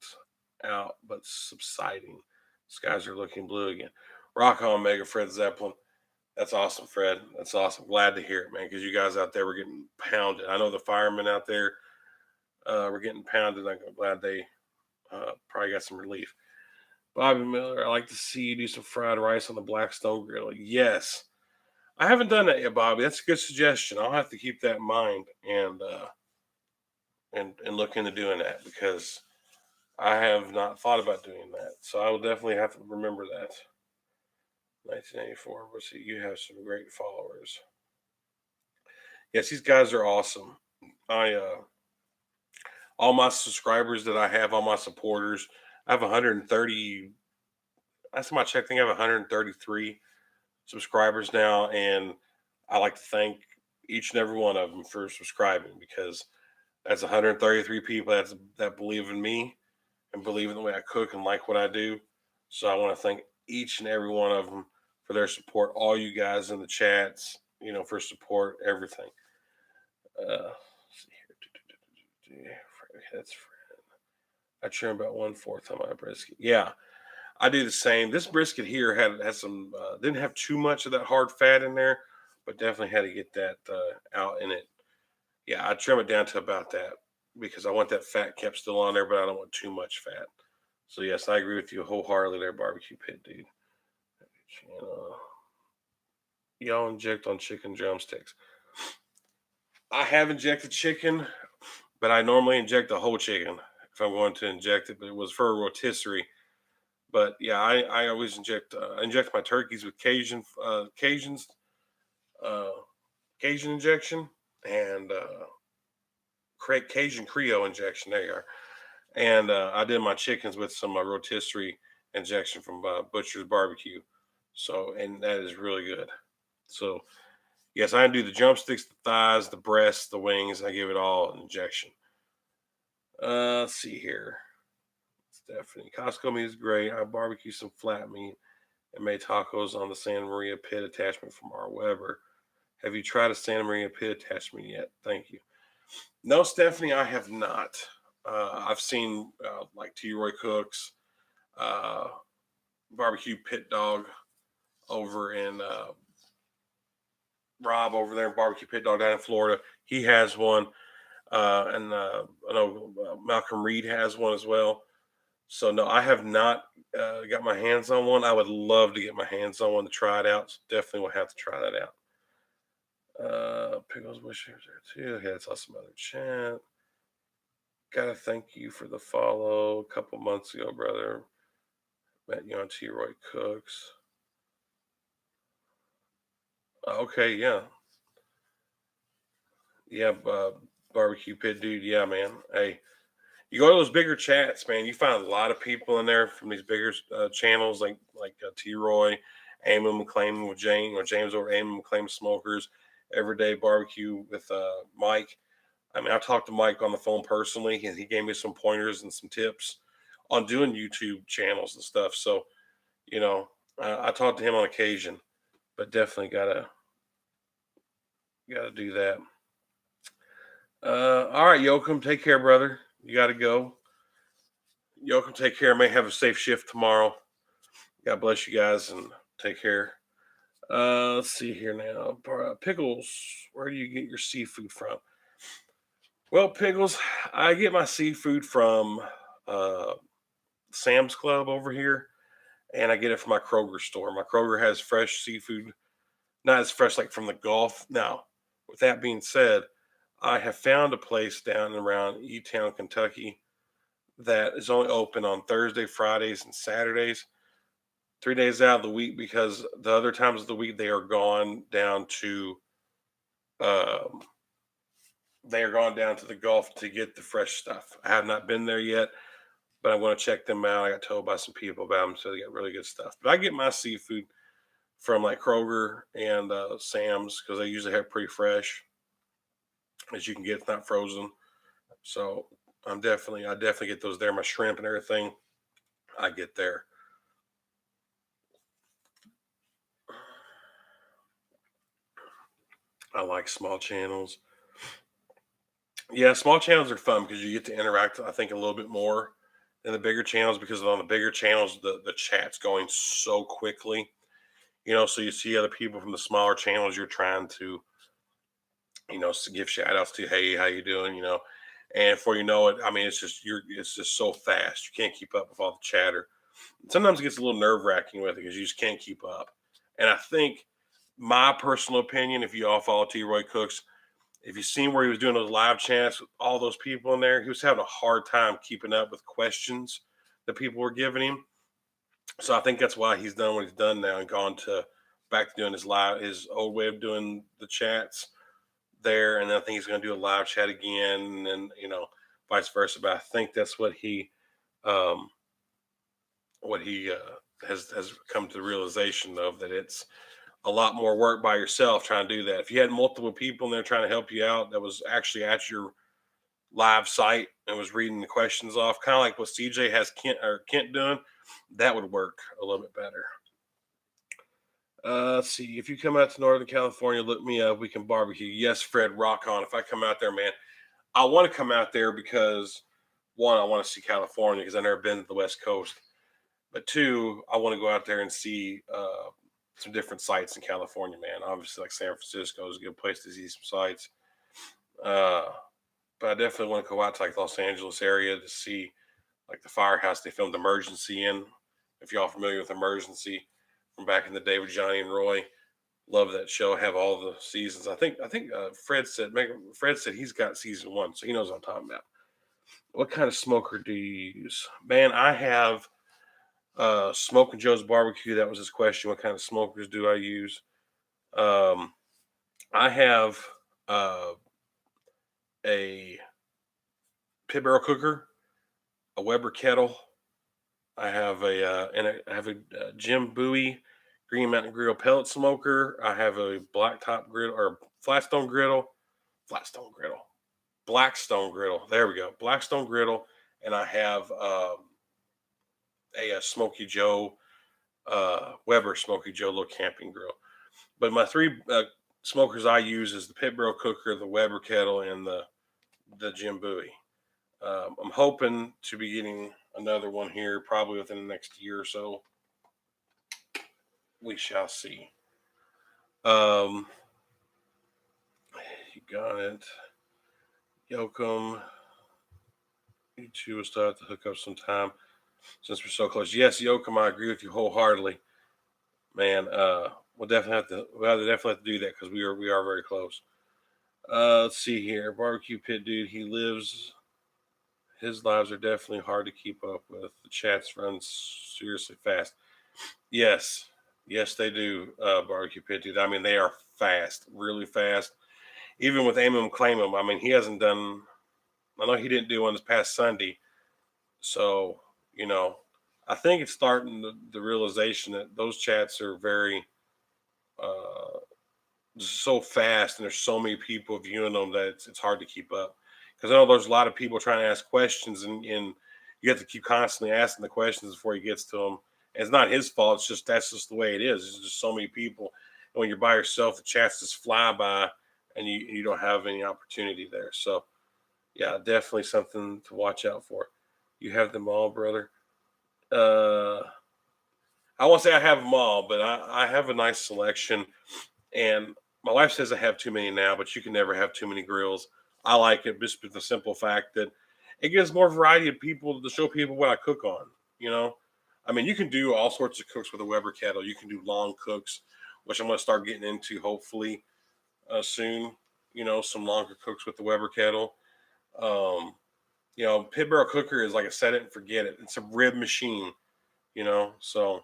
out, but subsiding. Skies are looking blue again. Rock on, Mega Fred Zeppelin. That's awesome, Fred. That's awesome. Glad to hear it, man, because you guys out there were getting pounded. I know the firemen out there were getting pounded. I'm glad they probably got some relief. Bobby Miller, I like to see you do some fried rice on the Blackstone grill. Yes. I haven't done that yet, Bobby. That's a good suggestion. I'll have to keep that in mind and look into doing that because I have not thought about doing that. So I will definitely have to remember that. 1984. We'll see. You have some great followers. Yes, these guys are awesome. I all my subscribers that I have, all my supporters, I have 130. Last time I checked, I think I have 133 subscribers now, and I like to thank each and every one of them for subscribing because that's 133 people that believe in me and believe in the way I cook and like what I do. So I want to thank each and every one of them for their support. All you guys in the chats, for support, everything. Let's see here. That's I trim about 1/4 on my brisket. Yeah, I do the same. This brisket here had some didn't have too much of that hard fat in there, but definitely had to get that out in it. Yeah, I trim it down to about that because I want that fat kept still on there, but I don't want too much fat. So yes, I agree with you wholeheartedly there, barbecue pit dude. Y'all inject on chicken drumsticks. I have injected chicken, but I normally inject the whole chicken if I'm going to inject it. But it was for a rotisserie. But yeah, I always inject my turkeys with uh, Cajun injection and Cajun Creole injection. There you are. And I did my chickens with some rotisserie injection from Butcher's Barbecue. So, and that is really good. So, yes, I do the drumsticks, the thighs, the breasts, the wings. I give it all an injection. Let's see here. Stephanie, Costco meat is great. I barbecue some flat meat and made tacos on the Santa Maria pit attachment from our Weber. Have you tried a Santa Maria pit attachment yet? Thank you. No, Stephanie, I have not. I've seen like T. Roy Cooks, uh, barbecue pit dog over in Rob over there in barbecue pit dog down in Florida. He has one, and I know Malcolm Reed has one as well. So no, I have not got my hands on one. I would love to get my hands on one to try it out. So definitely will have to try that out. Pickles wishers there too. Okay, that's awesome. Other chat. Gotta thank you for the follow. A couple months ago, brother. Met you on T. Roy Cooks. Okay, yeah. Yeah, barbecue pit dude. Yeah, man. Hey, you go to those bigger chats, man. You find a lot of people in there from these bigger channels, like T. Roy, Aiming McClaim with James, or James over Aiming McClaim Smokers, Everyday Barbecue with Mike. I mean, I talked to Mike on the phone personally, and he gave me some pointers and some tips on doing YouTube channels and stuff. So, I talked to him on occasion, but definitely gotta do that. All right, Yoakum, take care, brother. You gotta go. Yoakum, take care. May have a safe shift tomorrow. God bless you guys and take care. Let's see here now. Pickles, where do you get your seafood from? Well, Pickles, I get my seafood from uh, Sam's Club over here, and I get it from my Kroger store. My Kroger has fresh seafood, not as fresh like from the Gulf. Now, with that being said, I have found a place down around E Town, Kentucky that is only open on Thursday, Fridays, and Saturdays, 3 days out of the week because the other times of the week um, they are gone down to the Gulf to get the fresh stuff. I have not been there yet, but I'm going to check them out. I got told by some people about them, so they got really good stuff. But I get my seafood from like Kroger and Sam's because they usually have pretty fresh as you can get. It's not frozen, so I definitely get those there. My shrimp and everything I get there. I like small channels. Yeah, small channels are fun because you get to interact, I think, a little bit more than the bigger channels because on the bigger channels, the chat's going so quickly. So you see other people from the smaller channels you're trying to, give shout outs to, hey, how you doing? And before you know it, I mean, it's just so fast. You can't keep up with all the chatter. Sometimes it gets a little nerve wracking with it because you just can't keep up. And I think my personal opinion, if you all follow T. Roy Cooks, if you seen where he was doing those live chats with all those people in there, he was having a hard time keeping up with questions that people were giving him. So I think that's why he's done what he's done now and gone to back to doing his old way of doing the chats there. And I think he's going to do a live chat again, and vice versa. But I think that's um, what he has come to the realization of, that it's a lot more work by yourself trying to do that. If you had multiple people in there trying to help you out, that was actually at your live site and was reading the questions off, kind of like what CJ has Kent doing, that would work a little bit better. Let's see. If you come out to Northern California, look me up. We can barbecue. Yes, Fred, rock on. If I come out there, man, I want to come out there because one, I want to see California because I've never been to the West Coast. But two, I want to go out there and see some different sites in California, man. Obviously, like San Francisco is a good place to see some sites. Uh, but I definitely want to go out to like Los Angeles area to see like the firehouse they filmed Emergency in. If y'all familiar with Emergency from back in the day with Johnny and Roy, love that show. Have all the seasons. I think Fred said he's got season one, so he knows what I'm talking about. What kind of smoker do you use, man? I have Smoking Joe's Barbecue. That was his question. What kind of smokers do I use? Um, I have uh, a pit barrel cooker, a Weber kettle. I have a Jim Bowie Green Mountain Grill pellet smoker. I have a blacktop griddle or flatstone griddle, Blackstone griddle. There we go, Blackstone griddle, and I have a Smoky Joe Weber Smoky Joe little camping grill. But my three smokers I use is the pit barrel cooker, the Weber kettle, and the Jim Bowie. I'm hoping to be getting another one here probably within the next year or so. We shall see. Um, you got it. Yoakum. You two will start to hook up sometime since we're so close. Yes, Yoakum, I agree with you wholeheartedly. Man, we'll definitely have to do that because we are very close. Let's see here. Barbecue Pit Dude, his lives are definitely hard to keep up with. The chats run seriously fast. Yes, yes, they do. Barbecue Pit Dude. I mean, they are fast, really fast. Even with Aim 'em Claim 'em, I mean, he hasn't done. I know he didn't do one this past Sunday, so you know, I think it's starting the realization that those chats are very uh, so fast, and there's so many people viewing them that it's hard to keep up. Because I know there's a lot of people trying to ask questions, and you have to keep constantly asking the questions before he gets to them. And it's not his fault. It's just that's just the way it is. There's just so many people, and when you're by yourself, the chats just fly by, and you don't have any opportunity there. So yeah, definitely something to watch out for. You have them all, brother. Uh, I won't say I have them all, but I have a nice selection. And my wife says I have too many now, but you can never have too many grills. I like it just with the simple fact that it gives more variety of people to show people what I cook on. You know, I mean, you can do all sorts of cooks with a Weber kettle. You can do long cooks, which I'm going to start getting into hopefully soon. You know, some longer cooks with the Weber kettle. Um, you know, pit barrel cooker is like a set it and forget it. It's a rib machine. You know, so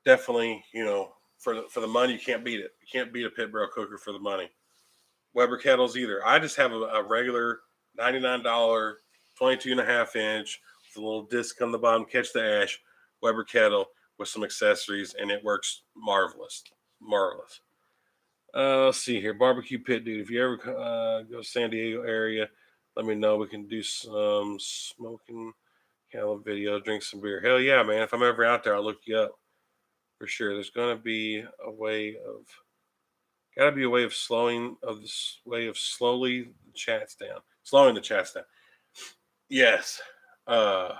definitely, you know, for the money, you can't beat it. You can't beat a pit barrel cooker for the money. Weber kettles either. I just have a regular $99, 22.5 inch with a little disc on the bottom, catch the ash, Weber kettle with some accessories, and it works marvelous. Marvelous. Let's see here. Barbecue pit, dude. If you ever go to San Diego area, let me know. We can do some smoking cattle video, drink some beer. Hell yeah, man. If I'm ever out there, I'll look you up for sure. There's going to be a way of got to be a way of slowly the chats down, slowing the chats down. Yes. Uh.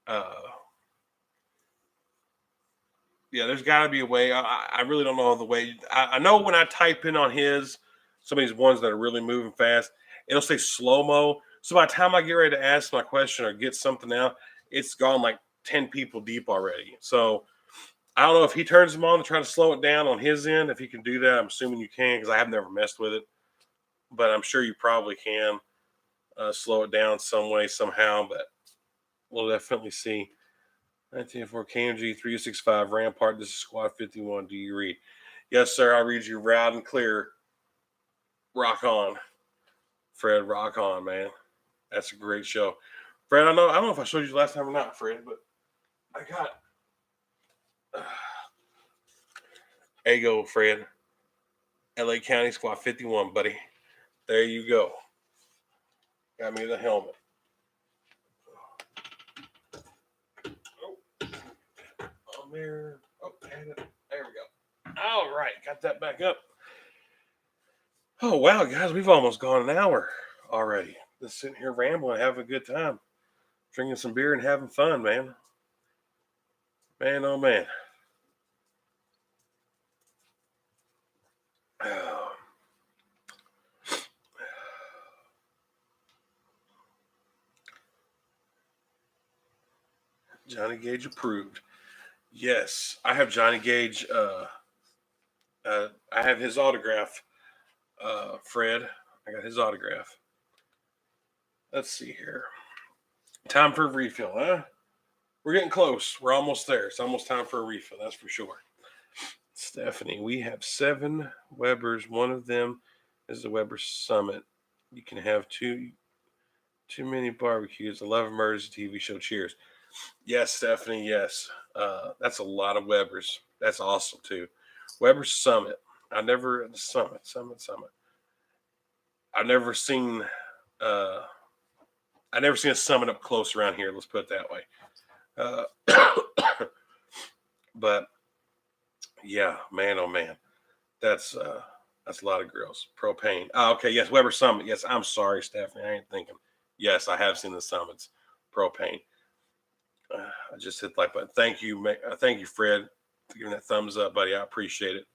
Uh. Yeah. There's got to be a way. I really don't know the way. I know when I type in on some of these ones that are really moving fast, it'll say slow mo. So by the time I get ready to ask my question or get something out, it's gone like 10 people deep already. So I don't know if he turns them on to try to slow it down on his end. If he can do that, I'm assuming you can because I have never messed with it. But I'm sure you probably can slow it down some way, somehow. But we'll definitely see. 1904 KMG 365 Rampart. This is Squad 51. Do you read? Yes, sir. I read you loud and clear. Rock on, Fred. Rock on, man. That's a great show, Fred. I don't know if I showed you last time or not, Fred, but I got. There you go, Fred. LA County Squad 51, buddy. There you go. Got me the helmet. Oh, on there. Oh, there we go. All right, got that back up. Oh, wow, guys, we've almost gone an hour already. Just sitting here rambling, having a good time, drinking some beer and having fun, man. Man, oh, man. Johnny Gage approved. Yes, I have Johnny Gage. I have his autograph. Fred, I got his autograph. Let's see here. Time for a refill, huh? We're getting close. We're almost there. It's almost time for a refill. That's for sure. Stephanie, we have 7 Webers. One of them is the Weber Summit. You can have too many barbecues. 11 murders. TV show. Cheers. Yes, Stephanie. Yes. That's a lot of Webers. That's awesome too. Weber Summit. Summit. I've never seen. I never seen a Summit up close around here. Let's put it that way. But yeah, man, oh man, that's a lot of grills. Propane. Oh, okay, yes, Weber Summit. Yes, I'm sorry, Stephanie. I ain't thinking. Yes, I have seen the Summits. Propane. I just hit like button. Thank you, Fred, for giving that thumbs up, buddy. I appreciate it.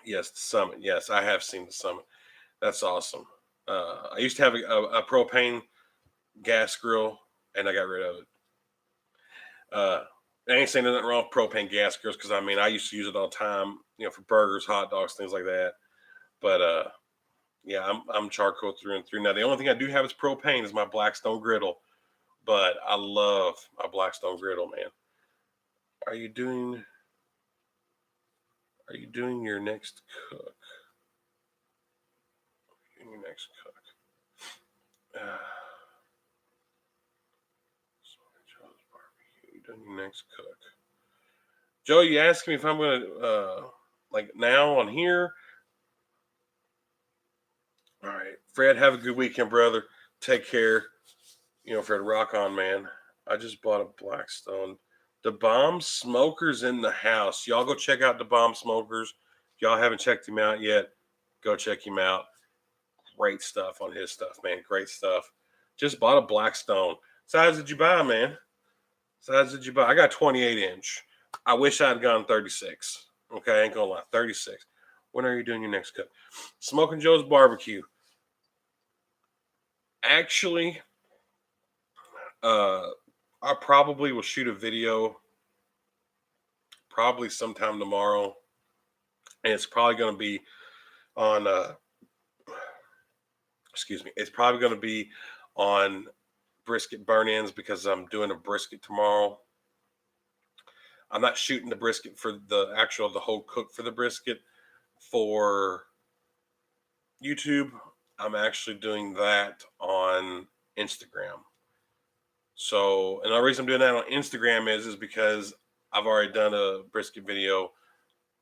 Yes, the Summit. Yes, I have seen the Summit. That's awesome. I used to have a propane gas grill, and I got rid of it. I ain't saying nothing wrong with propane gas grills because I mean I used to use it all the time, you know, for burgers, hot dogs, things like that. But yeah, I'm charcoal through and through. Now the only thing I do have is propane is my Blackstone griddle, but I love my Blackstone griddle, man. Are you doing your next cook? Your next cook. Doing your next cook. Joe, you asked me if I'm gonna like now on here. All right, Fred, have a good weekend, brother. Take care. You know, Fred, rock on, man. I just bought a Blackstone. The Bomb Smokers in the house. Y'all go check out the Bomb Smokers. If y'all haven't checked him out yet, go check him out. Great stuff on his stuff, man. Great stuff. Just bought a Blackstone. Size did you buy, man? Size did you buy? I got 28-inch. I wish I'd gone 36. Okay, I ain't gonna lie. 36. When are you doing your next cook? Smoking Joe's Barbecue. Actually, I probably will shoot a video probably sometime tomorrow, and it's probably going to be on. Excuse me. It's probably going to be on brisket burn-ins because I'm doing a brisket tomorrow. I'm not shooting the brisket for the whole cook for the brisket for YouTube. I'm actually doing that on Instagram. So, and the reason I'm doing that on Instagram is because I've already done a brisket video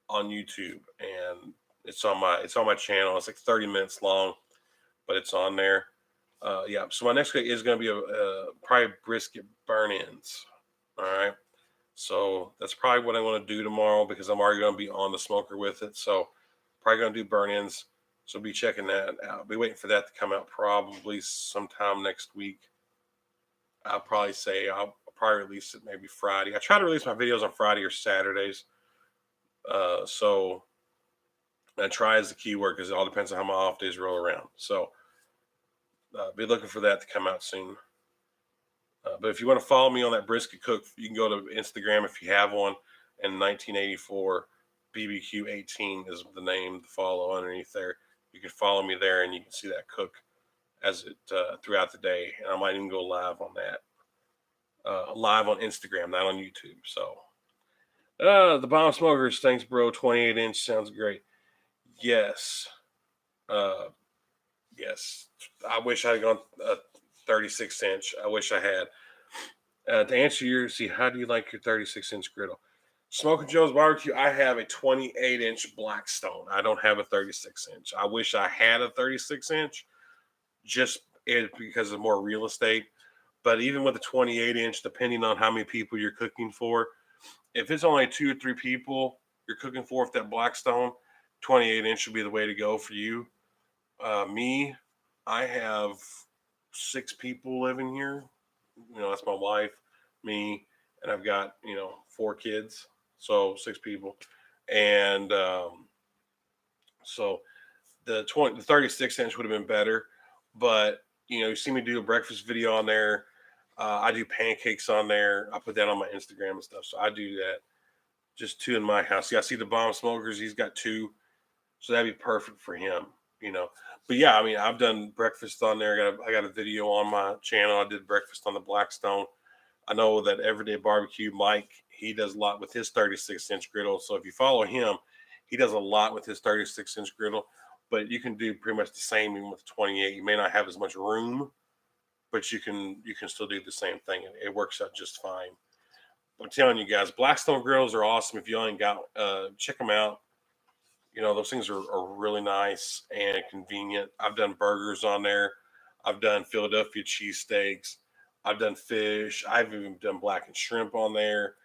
on YouTube, and it's on my channel. It's like 30 minutes long, but it's on there. Yeah. So my next video is going to be a probably brisket burn-ins. All right. So that's probably what I want to do tomorrow because I'm already going to be on the smoker with it. So probably going to do burn-ins. So be checking that out. Be waiting for that to come out probably sometime next week. I'll probably say I'll probably release it maybe Friday. I try to release my videos on Friday or Saturdays. So and try is the key word because it all depends on how my off days roll around. So be looking for that to come out soon. But if you want to follow me on that brisket cook, you can go to Instagram if you have one. And 1984 BBQ18 is the name to follow underneath there. You can follow me there, and you can see that cook as it throughout the day. And I might even go live on that, live on Instagram, not on YouTube. So the bomb smokers, thanks, bro. 28-inch sounds great. Yes, uh, yes. I wish I had gone 36-inch. I wish I had. To answer your, see, how do you like your 36-inch griddle? Smoking Joe's Barbecue, I have a 28-inch Blackstone. I don't have a 36-inch. I wish I had a 36-inch just because of more real estate. But even with a 28-inch, depending on how many people you're cooking for, if it's only 2 or 3 people you're cooking for with that Blackstone, 28-inch should be the way to go for you. Me, I have 6 people living here. That's my wife, me, and I've got 4 kids, so 6 people, and so the 36-inch would have been better, but you see me do a breakfast video on there. I do pancakes on there. I put that on my Instagram and stuff, so I do that. Just 2 in my house. Yeah, I see the bomb smokers. He's got 2, so that'd be perfect for him. You know, but yeah, I mean, I've done breakfast on there. I got a video on my channel. I did breakfast on the Blackstone. I know that Everyday Barbecue Mike, he does a lot with his 36-inch griddle. So if you follow him, he does a lot with his 36-inch griddle. But you can do pretty much the same even with 28. You may not have as much room, but you can still do the same thing, and it works out just fine. I'm telling you guys, Blackstone grills are awesome. If you ain't got, check them out. Those things are really nice and convenient. I've done burgers on there. I've done Philadelphia cheesesteaks. I've done fish. I've even done blackened shrimp on there.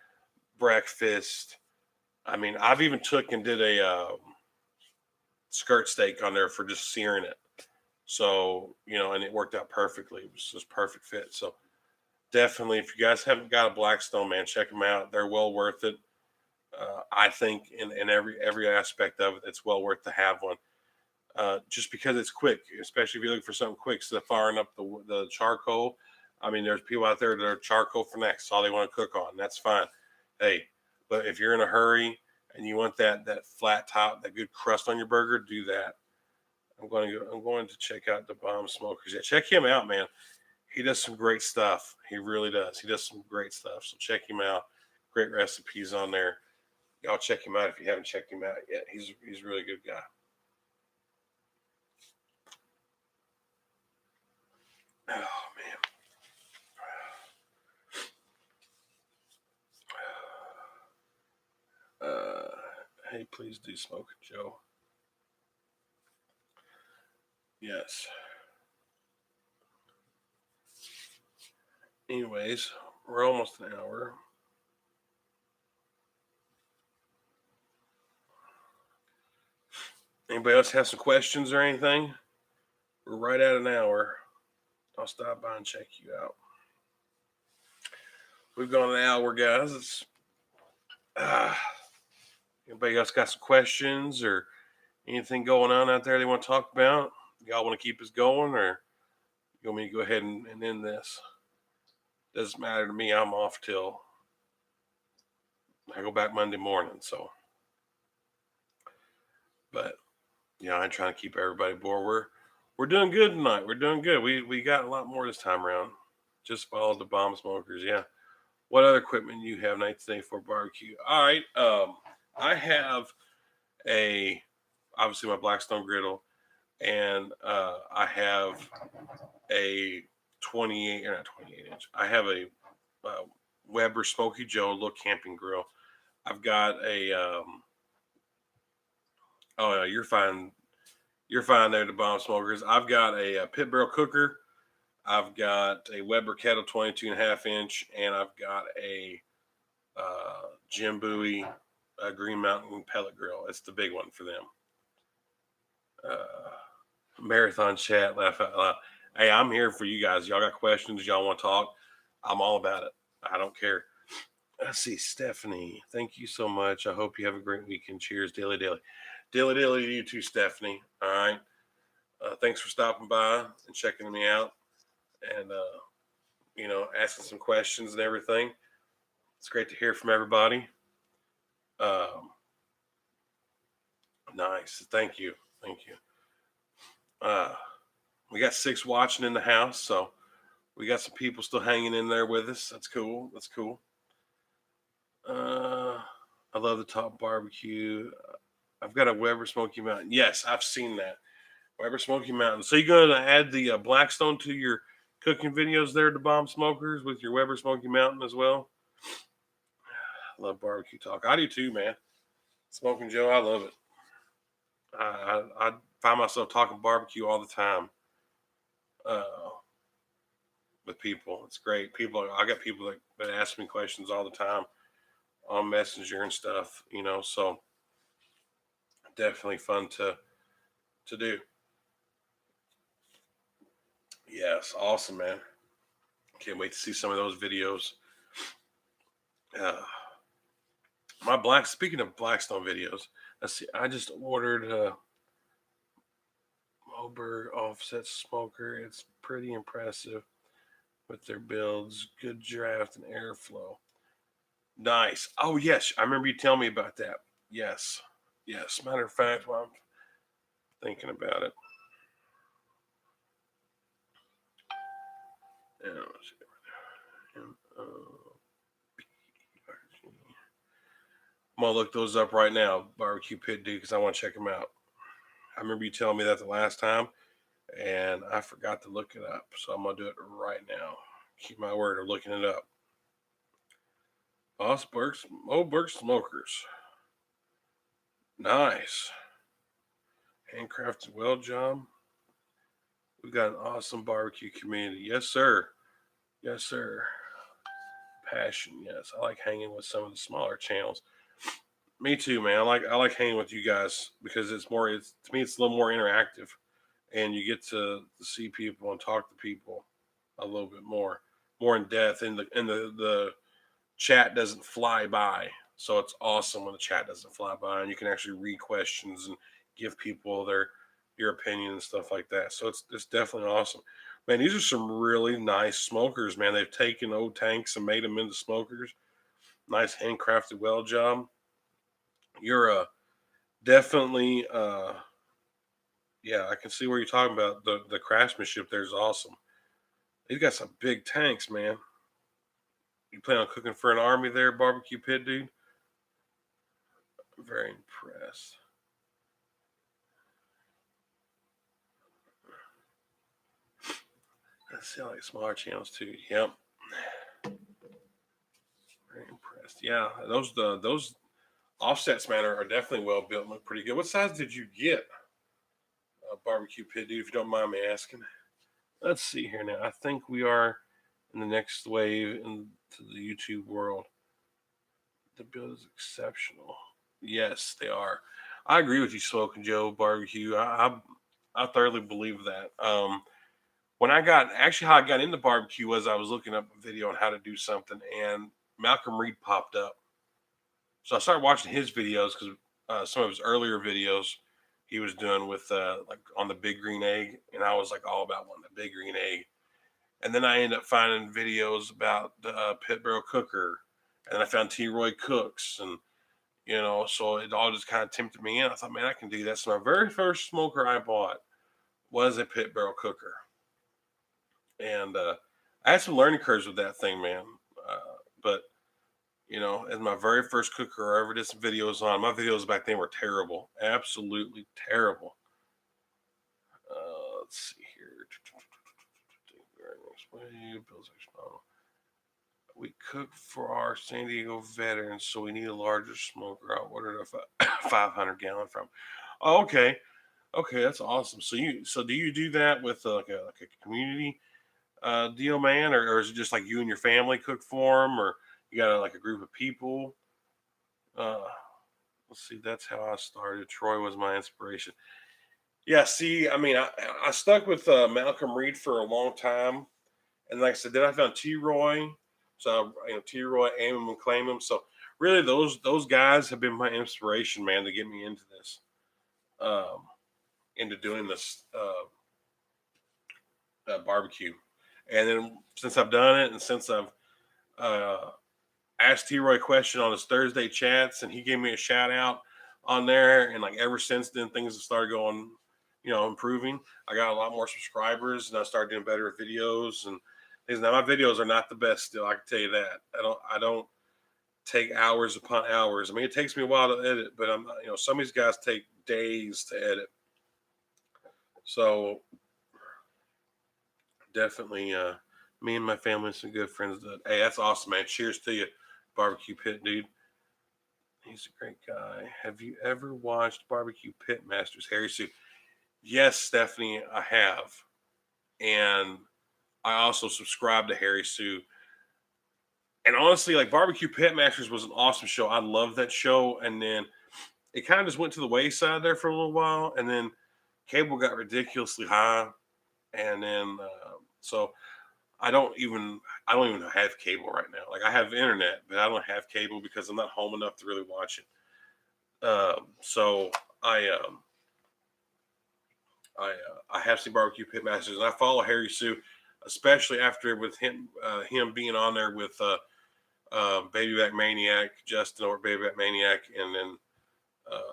Breakfast. I mean, I've even took and did a skirt steak on there for just searing it. So, and it worked out perfectly. It was just perfect fit. So definitely, if you guys haven't got a Blackstone, man, check them out. They're well worth it. I think in every aspect of it, it's well worth to have one. Just because it's quick, especially if you're looking for something quick. So firing up the charcoal. I mean, there's people out there that are charcoal fanatics. All they want to cook on. That's fine. Hey, but if you're in a hurry and you want that flat top, that good crust on your burger, do that. I'm going to check out the bomb smokers. Yeah, check him out, man. He does some great stuff. He really does. He does some great stuff. So check him out. Great recipes on there. Y'all check him out if you haven't checked him out yet. He's a really good guy. Oh man. Hey, please do smoke it, Joe. Yes. Anyways, we're almost an hour. Anybody else have some questions or anything? We're right at an hour. I'll stop by and check you out. We've gone an hour, guys. It's anybody else got some questions or anything going on out there they want to talk about? Y'all want to keep us going, or You want me to go ahead and end this? Doesn't matter to me. I'm off till I go back Monday morning. So, but I'm trying to keep everybody aboard. We're doing good tonight. We're doing good. We got a lot more this time around. Just followed the bomb smokers. Yeah. What other equipment you have 1984 barbecue? All right. I have a obviously my Blackstone griddle, and I have a 28 or not 28 inch. I have a Weber Smoky Joe little camping grill. I've got a oh no, you're fine. You're fine there, the bomb smokers. I've got a pit barrel cooker. I've got a Weber kettle 22.5 inch, and I've got a Jim Bowie Green Mountain pellet grill. It's the big one for them. Marathon chat, laugh out loud. Hey, I'm here for you guys. Y'all got questions? Y'all want to talk? I'm all about it. I don't care. Let's see, Stephanie. Thank you so much. I hope you have a great weekend. Cheers, Daily Daily. Daily Daily to you too, Stephanie. All right. Thanks for stopping by and checking me out, and asking some questions and everything. It's great to hear from everybody. Um, nice. Thank you. Thank you. We got 6 watching in the house, so we got some people still hanging in there with us. That's cool. That's cool. I love the top barbecue. I've got a Weber Smoky Mountain. Yes, I've seen that. Weber Smoky Mountain. So you're going to add the Blackstone to your cooking videos there, the bomb smokers, with your Weber Smoky Mountain as well? I love barbecue talk. I do too, man. Smoking Joe, I love it. I find myself talking barbecue all the time with people. It's great. I got people that ask me questions all the time on Messenger and stuff, so definitely fun to do. Yes, awesome, man. Can't wait to see some of those videos. Speaking of Blackstone videos, let's see. I just ordered Moberg offset smoker. It's pretty impressive with their builds, good draft and airflow. Nice. Oh yes, I remember you telling me about that. Yes. Matter of fact, while I'm thinking about it. I'm gonna look those up right now, barbecue pit dude, because I want to check them out. I remember you telling me that the last time, and I forgot to look it up, so I'm gonna do it right now. Keep my word of looking it up. Moberg smokers. Nice. Handcrafted weld job. We've got an awesome barbecue community. Yes, sir. Yes, sir. Passion. Yes, I like hanging with some of the smaller channels. Me too, man. I like hanging with you guys because it's to me it's a little more interactive, and you get to see people and talk to people a little bit more in depth, and the chat doesn't fly by. So it's awesome when the chat doesn't fly by, and you can actually read questions and give people your opinion and stuff like that. So it's definitely awesome. Man, these are some really nice smokers, man. They've taken old tanks and made them into smokers. Nice handcrafted weld job. You're definitely yeah, I can see where you're talking about. The craftsmanship there is awesome. They've got some big tanks, man. You plan on cooking for an army there, barbecue pit dude? I'm very impressed. Let's see, I like smaller channels too. Yep. Very impressed. Yeah, those offsets, man, are definitely well built and look pretty good. What size did you get? Barbecue pit dude, if you don't mind me asking. Let's see here now. I think we are in the next wave into the YouTube world. The build is exceptional. Yes, they are. I agree with you, Smoking Joe Barbecue. I thoroughly believe that. When how I got into barbecue was I was looking up a video on how to do something, and Malcolm Reed popped up. So I started watching his videos because some of his earlier videos he was doing with like on the big green egg, and I was like all about wanting the big green egg. And then I ended up finding videos about the pit barrel cooker, and I found T. Roy Cooks, and so it all just kind of tempted me in. I thought, man, I can do that. So my very first smoker I bought was a pit barrel cooker, and I had some learning curves with that thing, man. But as my very first cooker I ever did some videos on, my videos back then were terrible, absolutely terrible. Let's see here. We cook for our San Diego veterans, so we need a larger smoker. I ordered a 500-gallon from. Oh, okay, okay, that's awesome. So do you do that with like a community deal, man, or is it just like you and your family cook for them, or you got like a group of people? Uh, let's see. That's how I started. Troy was my inspiration. Yeah. See, I mean, I stuck with Malcolm Reed for a long time, and like I said, then I found T. Roy. So T. Roy, aim him and claim him. So really, those guys have been my inspiration, man, to get me into this, um, into doing this barbecue. And then since I've done it, and since I've uh, asked T. Roy a question on his Thursday chats, and he gave me a shout out on there, and like ever since then, things have started going, improving. I got a lot more subscribers, and I started doing better videos and things. Now my videos are not the best still. I can tell you that. I don't take hours upon hours. I mean, it takes me a while to edit, but I'm not, some of these guys take days to edit. So definitely, me and my family and some good friends. Hey, that's awesome, man. Cheers to you, barbecue pit dude. He's a great guy. Have you ever watched Barbecue Pit Masters, Harry Sue? Yes, Stephanie, I have. And I also subscribe to Harry Sue. And honestly, like Barbecue Pit Masters was an awesome show. I love that show. And then it kind of just went to the wayside there for a little while. And then cable got ridiculously high. And then so I don't even have cable right now. Like I have internet, but I don't have cable because I'm not home enough to really watch it. So I um, I have seen Barbecue Pit Masters, and I follow Harry Sue, especially after with him being on there with Baby Back Maniac, Justin or Baby Back Maniac, and then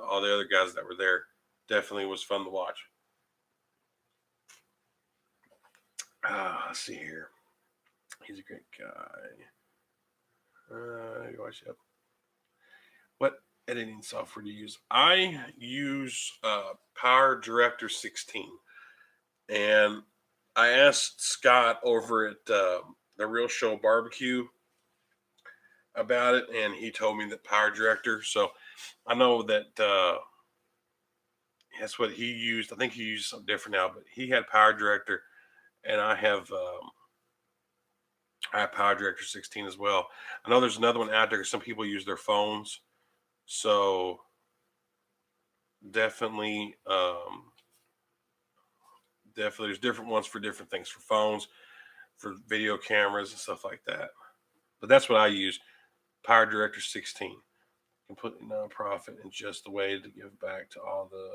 all the other guys that were there. Definitely was fun to watch. Let's see here. He's a great guy. Watch up. What editing software do you use? I use Power Director 16, and I asked Scott over at the Real Show Barbecue about it, and he told me that Power Director. So I know that that's what he used. I think he used something different now, but he had Power Director, and I have Power Director 16 as well. I know there's another one out there. Some people use their phones, so definitely, definitely, there's different ones for different things, for phones, for video cameras and stuff like that. But that's what I use. Power Director 16. Completely nonprofit and just the way to give back to all the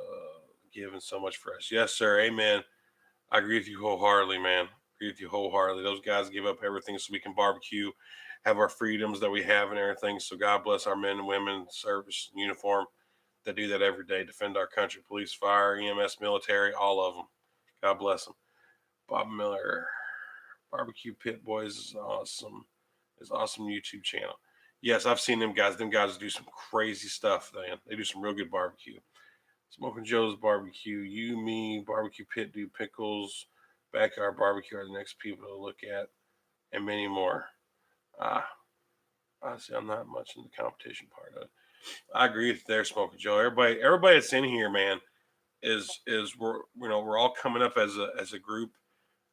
giving so much for us. Yes, sir. Amen. I agree with you wholeheartedly, man. Agree with you wholeheartedly. Those guys give up everything so we can barbecue, have our freedoms that we have and everything. So God bless our men and women, service, uniform that do that every day, defend our country, police, fire, EMS, military, all of them. God bless them. Bob Miller, Barbecue Pit Boys is awesome. His awesome YouTube channel. Yes, I've seen them guys. Them guys do some crazy stuff, man. They do some real good barbecue. Smoking Joe's Barbecue, You, Me, Barbecue Pit, Do Pickles, Backyard Barbecue are the next people to look at, and many more. Ah, honestly, I'm not much in the competition part of it. I agree with their Smoking Joe. Everybody that's in here, man, is we're all coming up as a group.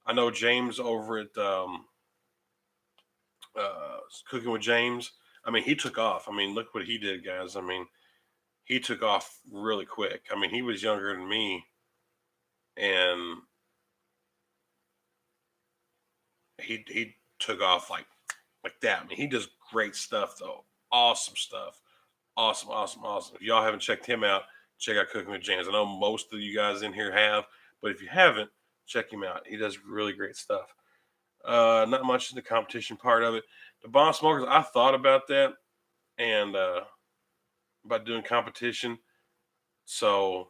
I know James over at Cooking with James. I mean, he took off. I mean, look what he did, guys. I mean, he took off really quick. I mean, he was younger than me, and he took off like that. I mean, he does great stuff though. Awesome stuff. Awesome, awesome, awesome. If y'all haven't checked him out, check out Cooking with James. I know most of you guys in here have, but if you haven't, check him out. He does really great stuff. Not much in the competition part of it. The bomb smokers, I thought about that and about doing competition. So,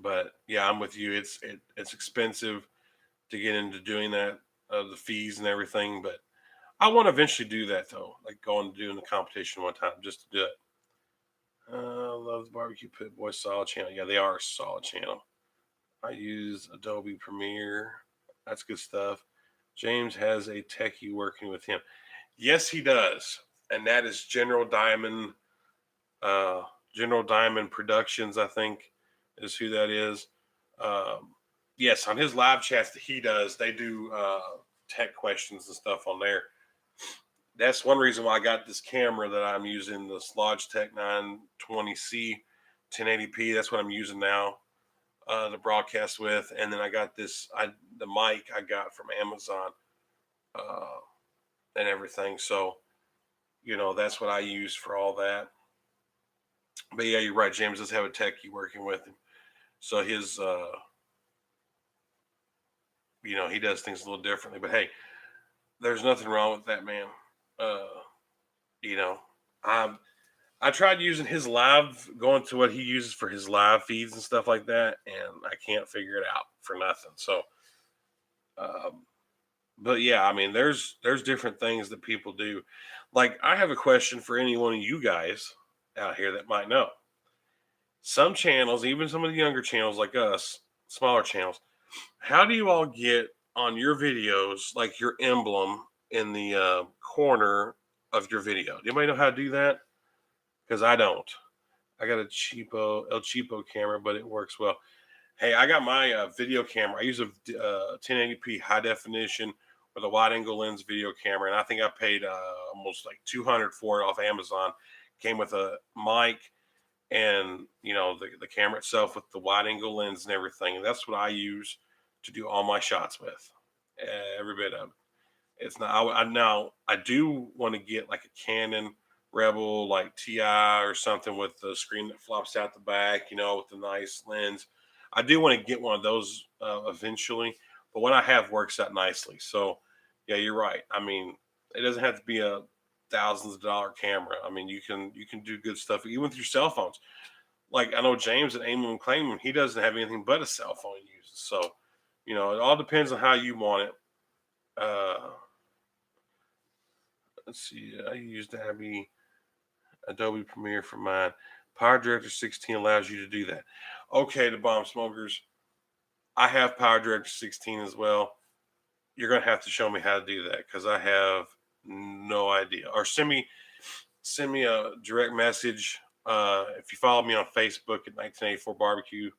but yeah, I'm with you. It's expensive to get into doing that, the fees and everything. But I want to eventually do that though, like going to doing the competition one time just to do it. Love the barbecue pit boy solid channel. Yeah, they are a solid channel. I use Adobe Premiere. That's good stuff. James has a techie working with him. Yes, he does, and that is uh, General Diamond Productions. I think is who that is. Um, yes, on his live chats that he does, they do tech questions and stuff on there. That's one reason why I got this camera that I'm using, this Logitech 920C 1080p. That's what I'm using now to broadcast with. And then I got the mic I got from Amazon uh, and everything. So, that's what I use for all that. But yeah, you're right. James does have a techie working with him. So he does things a little differently. But hey, there's nothing wrong with that, man. Uh, you know, I I tried using his live, going to what he uses for his live feeds and stuff like that, and I can't figure it out for nothing. So, um, but yeah, I mean, there's different things that people do. Like, I have a question for any one of you guys out here that might know. Some channels, even some of the younger channels like us, smaller channels, how do you all get on your videos like your emblem in the corner of your video? Do anybody know how to do that? Because I don't. I got a cheapo El Cheapo camera, but it works well. Hey, I got my video camera. I use a 1080p high definition with a wide angle lens video camera, and I think I paid almost like 200 for it off Amazon. Came with a mic and the camera itself with the wide angle lens and everything. And that's what I use to do all my shots with. Every bit of it. It's not. Now I do want to get like a Canon Rebel like TI or something with the screen that flops out the back, with the nice lens. I do want to get one of those eventually, but what I have works out nicely. So yeah, you're right. I mean, it doesn't have to be a thousands of dollar camera. I mean, you can do good stuff even with your cell phones. Like I know James at Aiming and Claiming, he doesn't have anything but a cell phone he uses. So it all depends on how you want it. Uh, let's see. I used Adobe Premiere for mine. Power Director 16 allows you to do that. Okay, the bomb smokers. I have Power Director 16 as well. You're gonna have to show me how to do that because I have no idea. Or send me a direct message. If you follow me on Facebook at 1984 Barbecue,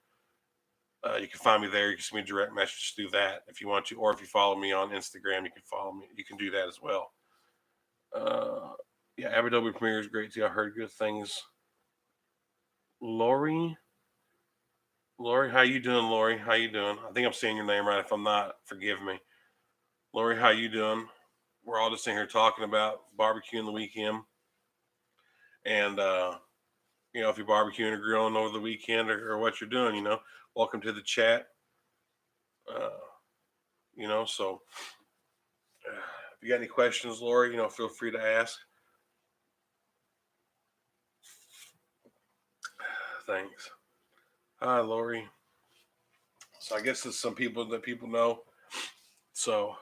you can find me there. You can send me a direct message through that if you want to, or if you follow me on Instagram, you can follow me. You can do that as well. Uh, yeah, Adobe Premiere is great too. I heard good things. Lori, Lori, how you doing, Lori? How you doing? I think I'm saying your name right. If I'm not, forgive me. Lori, how you doing? We're all just in here talking about barbecuing the weekend, and if you're barbecuing or grilling over the weekend or what you're doing, welcome to the chat. Uh, so if you got any questions, Lori, feel free to ask. Thanks. Hi, Lori. So I guess there's some people that people know. So,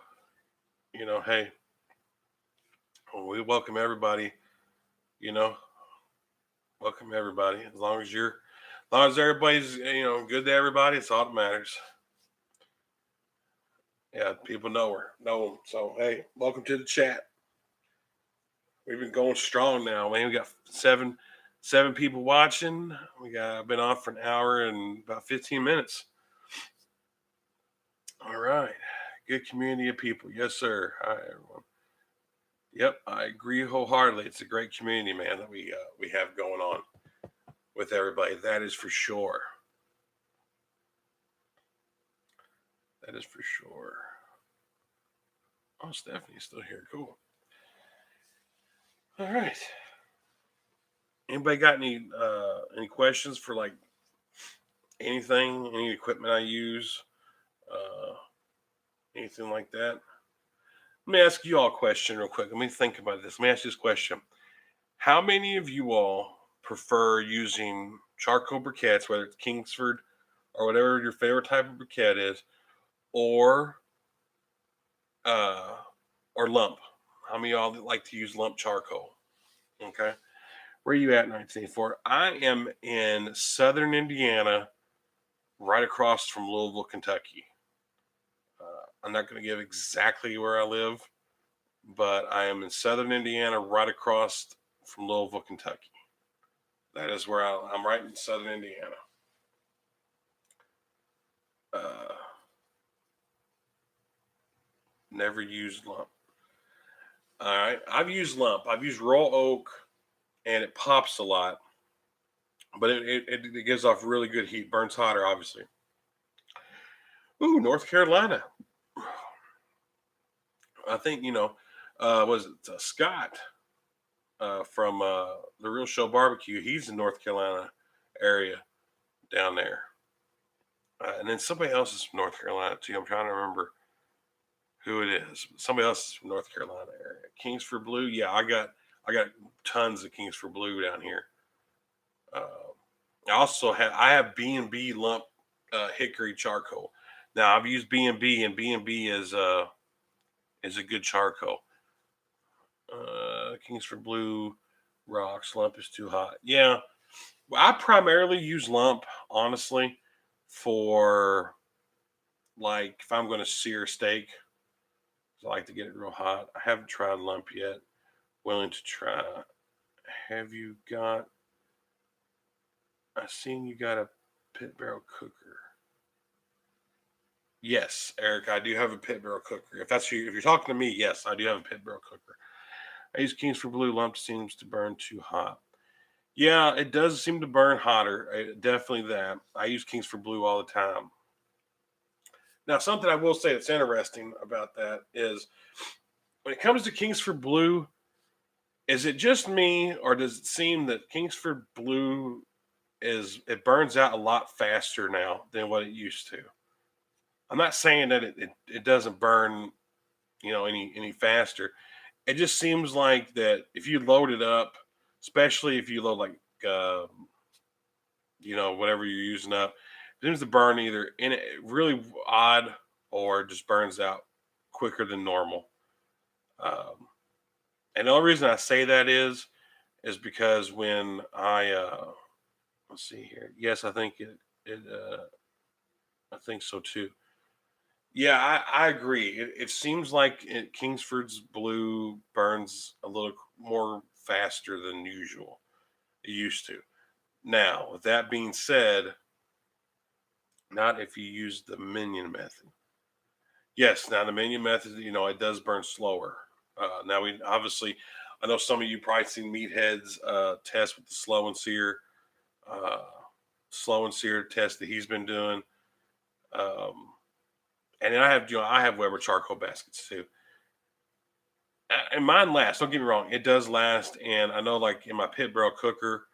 hey, we welcome everybody, you know, welcome everybody. As long as everybody's, good to everybody, it's all that matters. Yeah, people know them. So, hey, welcome to the chat. We've been going strong now, man. We got seven people watching. I've been on for an hour and about 15 minutes. All right. Good community of people. Yes, sir. Hi, everyone. Yep, I agree wholeheartedly. It's a great community, man, that we have going on with everybody. That is for sure. That is for sure. Oh, Stephanie's still here. Cool. All right. Anybody got any questions for like anything, any equipment I use, uh, Anything like that? Let me ask you all a question real quick. Let me think about this. Let me ask you this question. How many of you all prefer using charcoal briquettes, whether it's Kingsford or whatever your favorite type of briquette is, or uh, or lump? How many of y'all like to use lump charcoal? Okay. Where are you at, 1984? I am in southern Indiana, right across from Louisville, Kentucky. I'm not going to give exactly where I live, but I am in southern Indiana, right across from Louisville, Kentucky. That is where I'm right in southern Indiana. Uh, Never used lump. All right. I've used lump. I've used raw oak, and it pops a lot, but it gives off really good heat. Burns hotter, obviously. Ooh, North Carolina. I think, was it Scott from the Real Show Barbecue? He's in North Carolina area down there. And then somebody else is from North Carolina too. I'm trying to remember who it is. Somebody else is from North Carolina area. Kingsford Blue. Yeah, I got tons of Kingsford Blue down here. Uh, I have B&B lump hickory charcoal. Now I've used B&B, and B&B is a good charcoal. Kingsford Blue rocks. Lump is too hot. Yeah, I primarily use lump, honestly, for like if I'm going to sear steak. I like to get it real hot. I haven't tried lump yet. Willing to try. Have you got? I seen you got a pit barrel cooker. Yes, Eric, I do have a pit barrel cooker. If you're talking to me, yes, I do have a pit barrel cooker. I use Kingsford Blue. Lump seems to burn too hot. Yeah, it does seem to burn hotter. Definitely that. I use Kingsford Blue all the time. Now, something I will say that's interesting about that is when it comes to Kingsford Blue, is it just me or does it seem that Kingsford Blue it burns out a lot faster now than what it used to? I'm not saying that it doesn't burn, any faster. It just seems like that if you load it up, especially if you load like whatever you're using up, it seems to burn either in it really odd or just burns out quicker than normal. Um, and the only reason I say that is because when let's see here. Yes, I think it I think so too. Yeah, I agree. It seems like Kingsford's Blue burns a little more faster than usual. It used to. Now, with that being said, not if you use the minion method. Yes, now the minion method, it does burn slower. Now we obviously, I know some of you probably seen Meathead's test with the uh, slow and sear test that he's been doing. Um, and then I have Weber charcoal baskets too. And mine lasts. Don't get me wrong, it does last. And I know, like in my pit barrel cooker,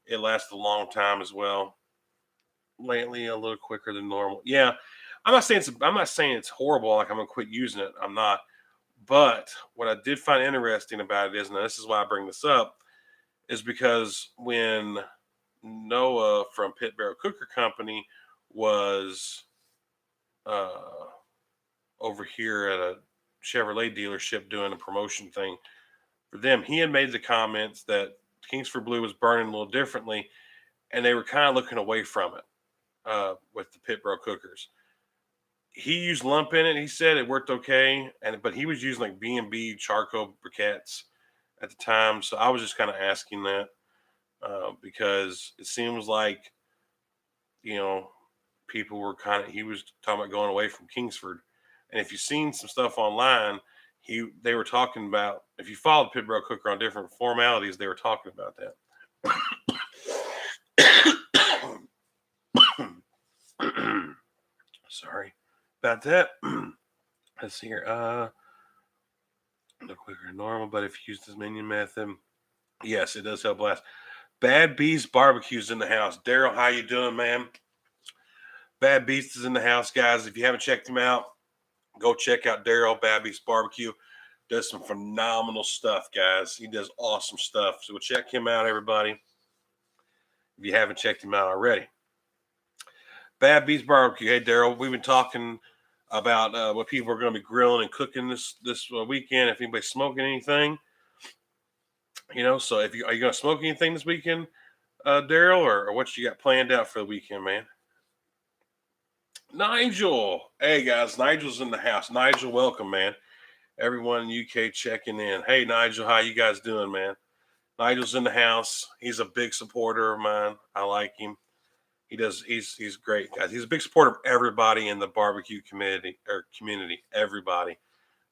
it lasts a long time as well. Lately, a little quicker than normal. Yeah, I'm not saying it's horrible. Like I'm gonna quit using it. I'm not. But what I did find interesting about it is, and this is why I bring this up, is because when Noah from Pit Barrel Cooker Company was uh, over here at a Chevrolet dealership doing a promotion thing for them, he had made the comments that Kingsford Blue was burning a little differently, and they were kind of looking away from it with the Pit Barrel cookers. He used lump in it. He said it worked okay, but he was using like B&B charcoal briquettes at the time. So I was just kind of asking that because it seems like you know people were he was talking about going away from Kingsford, and if you've seen some stuff online, they were talking about if you followed Pit Barrel Cooker on different formalities, they were talking about that. Sorry about that. Let's see here. No quicker than normal, but if you use this minion method, yes, it does help last. Bad Beast Barbecue's in the house. Daryl, how you doing, man? Bad Beast is in the house, guys. If you haven't checked him out, Go check out Daryl Babby's Barbecue. Does some phenomenal stuff, guys. He does awesome stuff. So check him out, everybody, if you haven't checked him out already. Bad Beast Barbecue. Hey, Daryl, we've been talking about what people are going to be grilling and cooking this weekend. If anybody's smoking anything, so if you are you going to smoke anything this weekend, Daryl, or what you got planned out for the weekend, man? Nigel, hey guys, Nigel's in the house. Nigel, welcome, man. Everyone in UK checking in. Hey, Nigel, how you guys doing, man? Nigel's in the house. He's a big supporter of mine. I like him. He does. He's great, guys. He's a big supporter of everybody in the barbecue community. Everybody.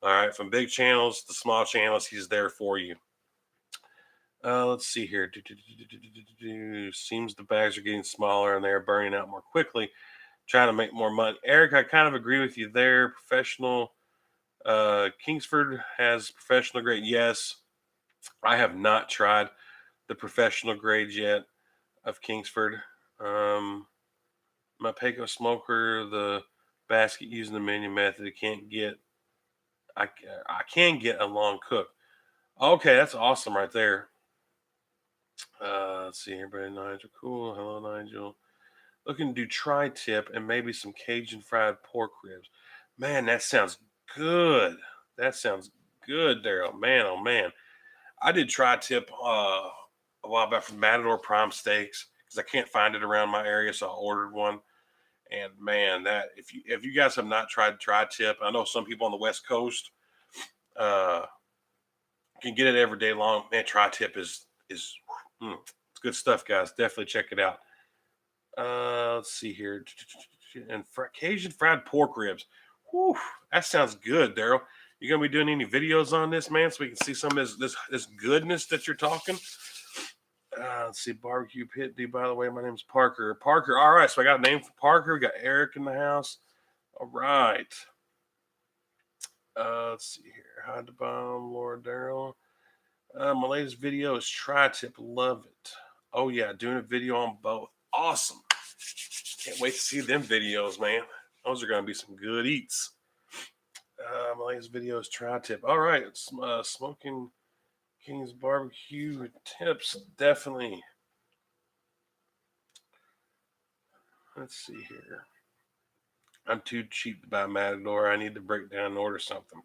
All right, from big channels to small channels, he's there for you. Let's see here. Seems the bags are getting smaller and they're burning out more quickly. Trying to make more money. Eric, I kind of agree with you there. Professional. Kingsford has professional grade. Yes, I have not tried the professional grade yet of Kingsford. My Payco smoker, the basket using the menu method, I can get a long cook. Okay, that's awesome right there. Let's see, everybody. Nigel, cool. Hello, Nigel. Looking to do tri-tip and maybe some Cajun fried pork ribs. Man, that sounds good. That sounds good, Daryl. Man, oh man. I did tri-tip a while back from Matador Prime Steaks because I can't find it around my area, so I ordered one. And man, that if you guys have not tried tri-tip, I know some people on the West Coast uh, can get it every day long. Man, tri-tip is it's good stuff, guys. Definitely check it out. Let's see here. And Cajun fried pork ribs. Whew, that sounds good, Daryl. You gonna be doing any videos on this, man, so we can see some of this goodness that you're talking? Let's see, barbecue pit. D. By the way, my name's Parker. Parker. All right, so I got a name for Parker. We got Eric in the house. All right. Let's see here. Hide the bomb, Lord Daryl. My latest video is tri-tip. Love it. Oh yeah, doing a video on both. Awesome. Can't wait to see them videos, man. Those are gonna be some good eats. My latest video is tri-tip. All right, it's smoking King's barbecue tips. Definitely. Let's see here. I'm too cheap to buy Matador. I need to break down and order something.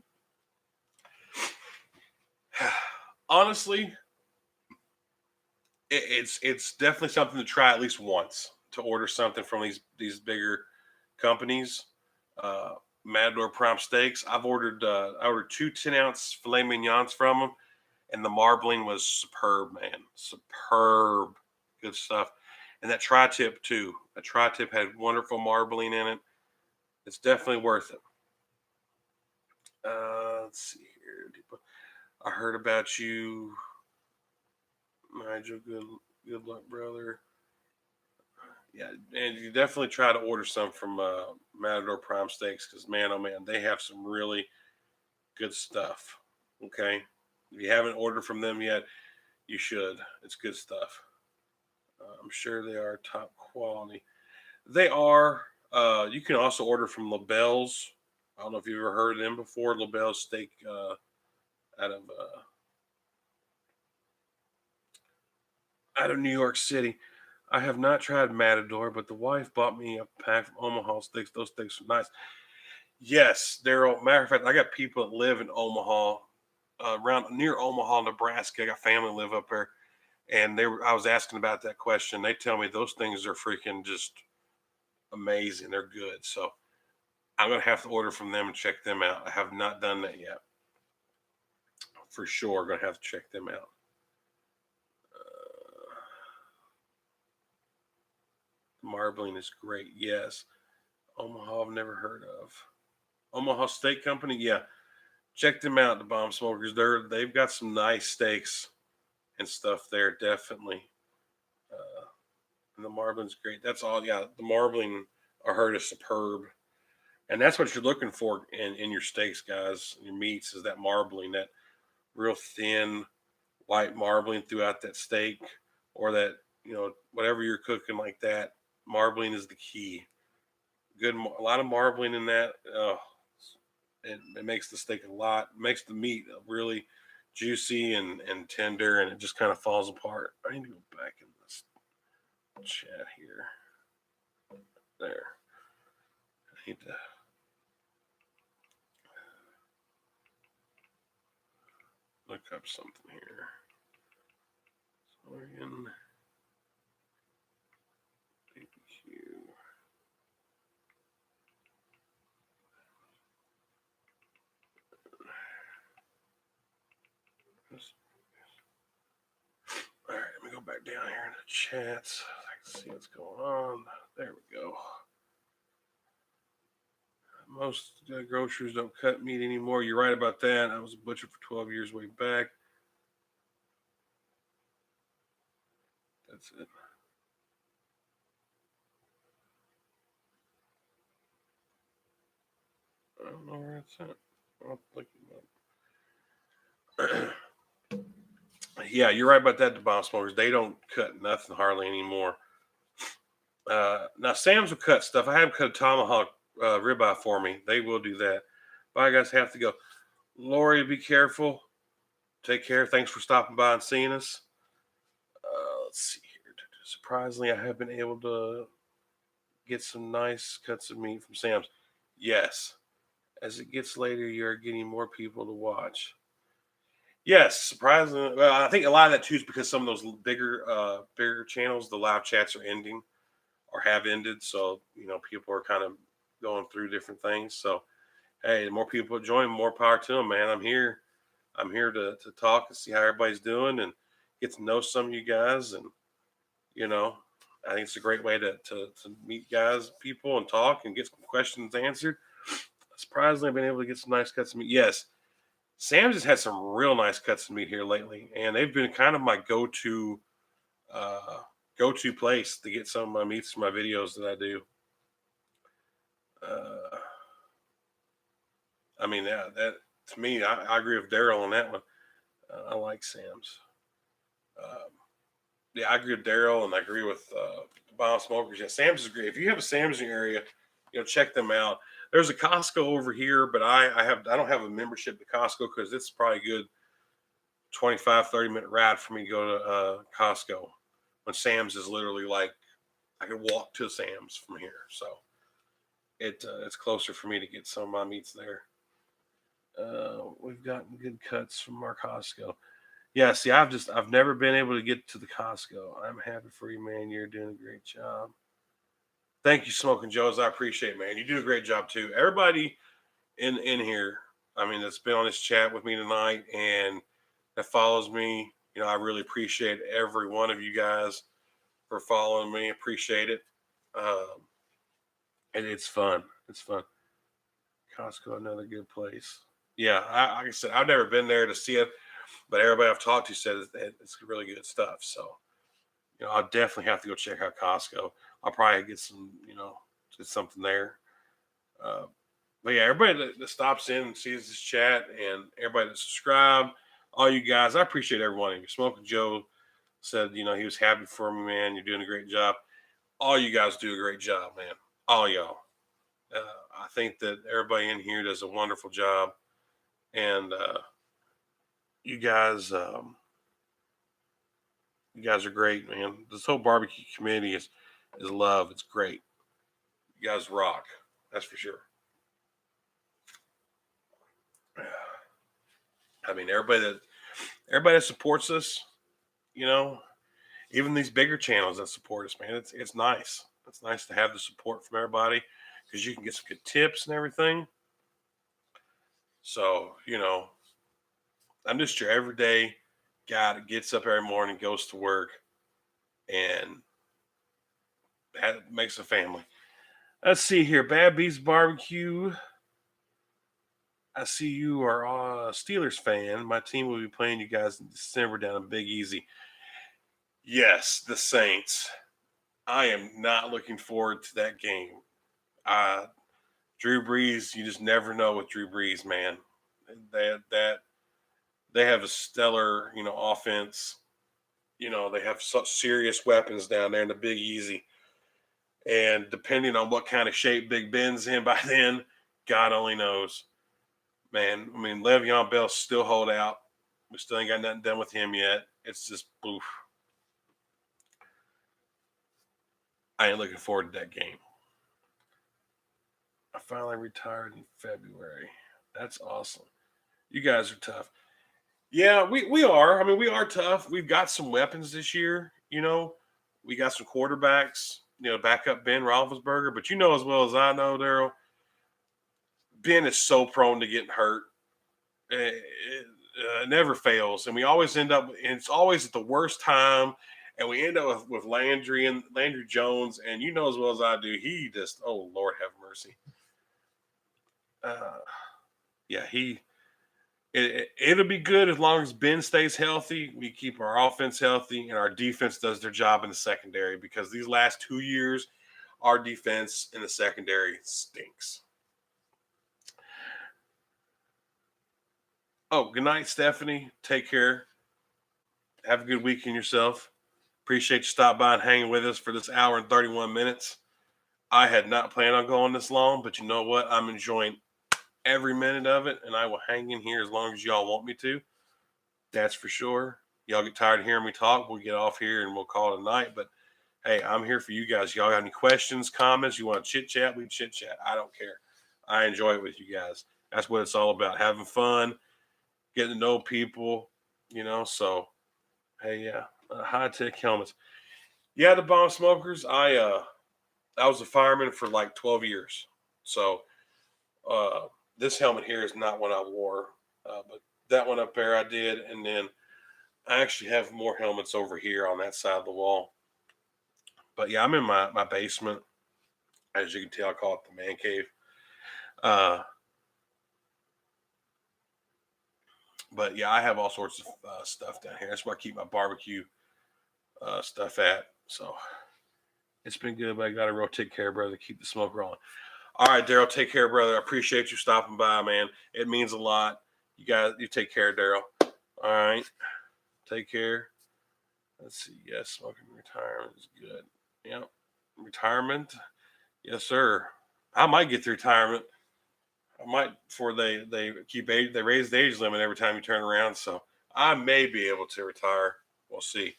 Honestly, it's definitely something to try at least once to order something from these bigger companies. Uh, Matador Prime Steaks. I ordered 2 10-ounce filet mignons from them, and the marbling was superb, man. Superb, good stuff. And that tri-tip too. That tri-tip had wonderful marbling in it. It's definitely worth it. Let's see here. I heard about you, Nigel. Good luck, brother. Yeah, and you definitely try to order some from Matador Prime Steaks because man, oh man, they have some really good stuff. Okay, if you haven't ordered from them yet, you should. It's good stuff. I'm sure they are top quality. They are. You can also order from LaBelle's. I don't know if you've ever heard of them before. LaBelle's Steak out of New York City. I have not tried Matador, but the wife bought me a pack from Omaha steaks. Those steaks are nice. Yes, Daryl. Matter of fact, I got people that live in Omaha, around near Omaha, Nebraska. I got family live up there, and I was asking about that question. They tell me those things are freaking just amazing. They're good. So I'm gonna have to order from them and check them out. I have not done that yet. For sure, gonna have to check them out. Marbling is great. Yes. Omaha, I've never heard of. Omaha Steak Company. Yeah, check them out. The Bomb Smokers. They've got some nice steaks and stuff there. Definitely. Uh, and the marbling's great. That's all. Yeah, the marbling I heard is superb, and that's what you're looking for in your steaks, guys. Your meats is that marbling, that real thin white marbling throughout that steak, or that whatever you're cooking like that. Marbling is the key. A lot of marbling in that. Oh, It makes the steak a lot, makes the meat really juicy and tender, and it just kind of falls apart. I need to go back in this chat here. There. I need to look up something here. Oregon BBQ. All right, let me go back down here in the chats. I can see what's going on. There we go. Most grocers don't cut meat anymore. You're right about that. I was a butcher for 12 years way back. That's it. I don't know where it's at. I'll look it up. Yeah, you're right about that. The bomb smokers, they don't cut nothing hardly anymore. Now Sam's will cut stuff. I have them cut a tomahawk ribeye for me. They will do that. But I guys have to go. Lori, be careful. Take care. Thanks for stopping by and seeing us. Let's see here. Surprisingly, I have been able to get some nice cuts of meat from Sam's. Yes. As it gets later, you're getting more people to watch. Yes, surprisingly. Well, I think a lot of that too is because some of those bigger channels, the live chats are ending or have ended. So, people are kind of going through different things. So, hey, the more people join, more power to them, man. I'm here. I'm here to talk and see how everybody's doing and get to know some of you guys. And, you know, I think it's a great way to meet guys, people, and talk and get some questions answered. Surprisingly, I've been able to get some nice cuts of meat. Yes, Sam's has had some real nice cuts of meat here lately, and they've been kind of my uh, go-to place to get some of my meats for my videos that I do. Uh, I mean, that to me, I agree with Daryl on that one. I like Sam's. Um, yeah, I agree with Daryl, and I agree with Bomb Smokers. Yeah, Sam's is great. If you have a Sam's in your area, check them out. There's a Costco over here, but I don't have a membership to Costco because it's probably a good 25-30 minute ride for me to go to Costco. When Sam's is literally like I could walk to Sam's from here, so it's closer for me to get some of my meats there. We've gotten good cuts from our Costco. Yeah, see, I've never been able to get to the Costco. I'm happy for you, man. You're doing a great job. Thank you, Smoking Joe's. I appreciate it, man. You do a great job too. Everybody in here, I mean, that's been on this chat with me tonight and that follows me. I really appreciate every one of you guys for following me. Appreciate it. Um, and it's fun. It's fun. Costco, another good place. Yeah, like I said, I've never been there to see it, but everybody I've talked to says it's really good stuff. So, I'll definitely have to go check out Costco. I'll probably get some, get something there. Uh, but yeah, everybody that stops in and sees this chat and everybody that subscribed, all you guys, I appreciate every one of you. Smoking Joe said, he was happy for me, man. You're doing a great job. All you guys do a great job, man. All y'all. I think that everybody in here does a wonderful job, and you guys, you guys are great, man. This whole barbecue community is love. It's great. You guys rock. That's for sure. I mean, everybody that supports us, you know, even these bigger channels that support us, man, it's nice. It's nice to have the support from everybody because you can get some good tips and everything. So, I'm just your everyday guy that gets up every morning, goes to work, and that makes a family. Let's see here. Bad Beast Barbecue. I see you are a Steelers fan. My team will be playing you guys in December down in Big Easy. Yes, the Saints. I am not looking forward to that game. Drew Brees, you just never know with Drew Brees, man. That they have a stellar, offense. They have such serious weapons down there in the Big Easy. And depending on what kind of shape Big Ben's in by then, God only knows. Man, I mean, Le'Veon Bell still hold out. We still ain't got nothing done with him yet. It's just, oof. I ain't looking forward to that game. I finally retired in February. That's awesome. You guys are tough. Yeah, we are. I mean, we are tough. We've got some weapons this year. We got some quarterbacks. Back up Ben Roethlisberger. But you know as well as I know, Daryl, Ben is so prone to getting hurt. It never fails, and we always end up. And it's always at the worst time, and we end up with Landry Jones. And you know as well as I do, he just Lord have mercy. Uh, yeah, it'll be good as long as Ben stays healthy. We keep our offense healthy, and our defense does their job in the secondary. Because these last 2 years, our defense in the secondary stinks. Oh, good night, Stephanie. Take care. Have a good weekend yourself. Appreciate you stopping by and hanging with us for this hour and 31 minutes. I had not planned on going this long, but you know what? I'm enjoying every minute of it, and I will hang in here as long as y'all want me to. That's for sure. Y'all get tired of hearing me talk, we'll get off here and we'll call it a night. But hey, I'm here for you guys. Y'all got any questions, comments? You want to chit chat? We chit chat. I don't care. I enjoy it with you guys. That's what it's all about. Having fun, getting to know people, So, hey, yeah, high tech helmets. Yeah, the bomb smokers. I was a fireman for like 12 years. So, uh, this helmet here is not one I wore, but that one up there I did, and then I actually have more helmets over here on that side of the wall. But yeah, I'm in my basement. As you can tell, I call it the man cave. Uh, but yeah, I have all sorts of stuff down here. That's where I keep my barbecue stuff at. So it's been good, but I got to real take care, brother. Keep the smoke rolling. All right, Daryl, take care, brother. I appreciate you stopping by, man. It means a lot. You take care, Daryl. All right, take care. Let's see. Yes, smoking retirement is good. Yep, retirement. Yes, sir. I might get to retirement. I might before they raise the age limit every time you turn around. So I may be able to retire. We'll see.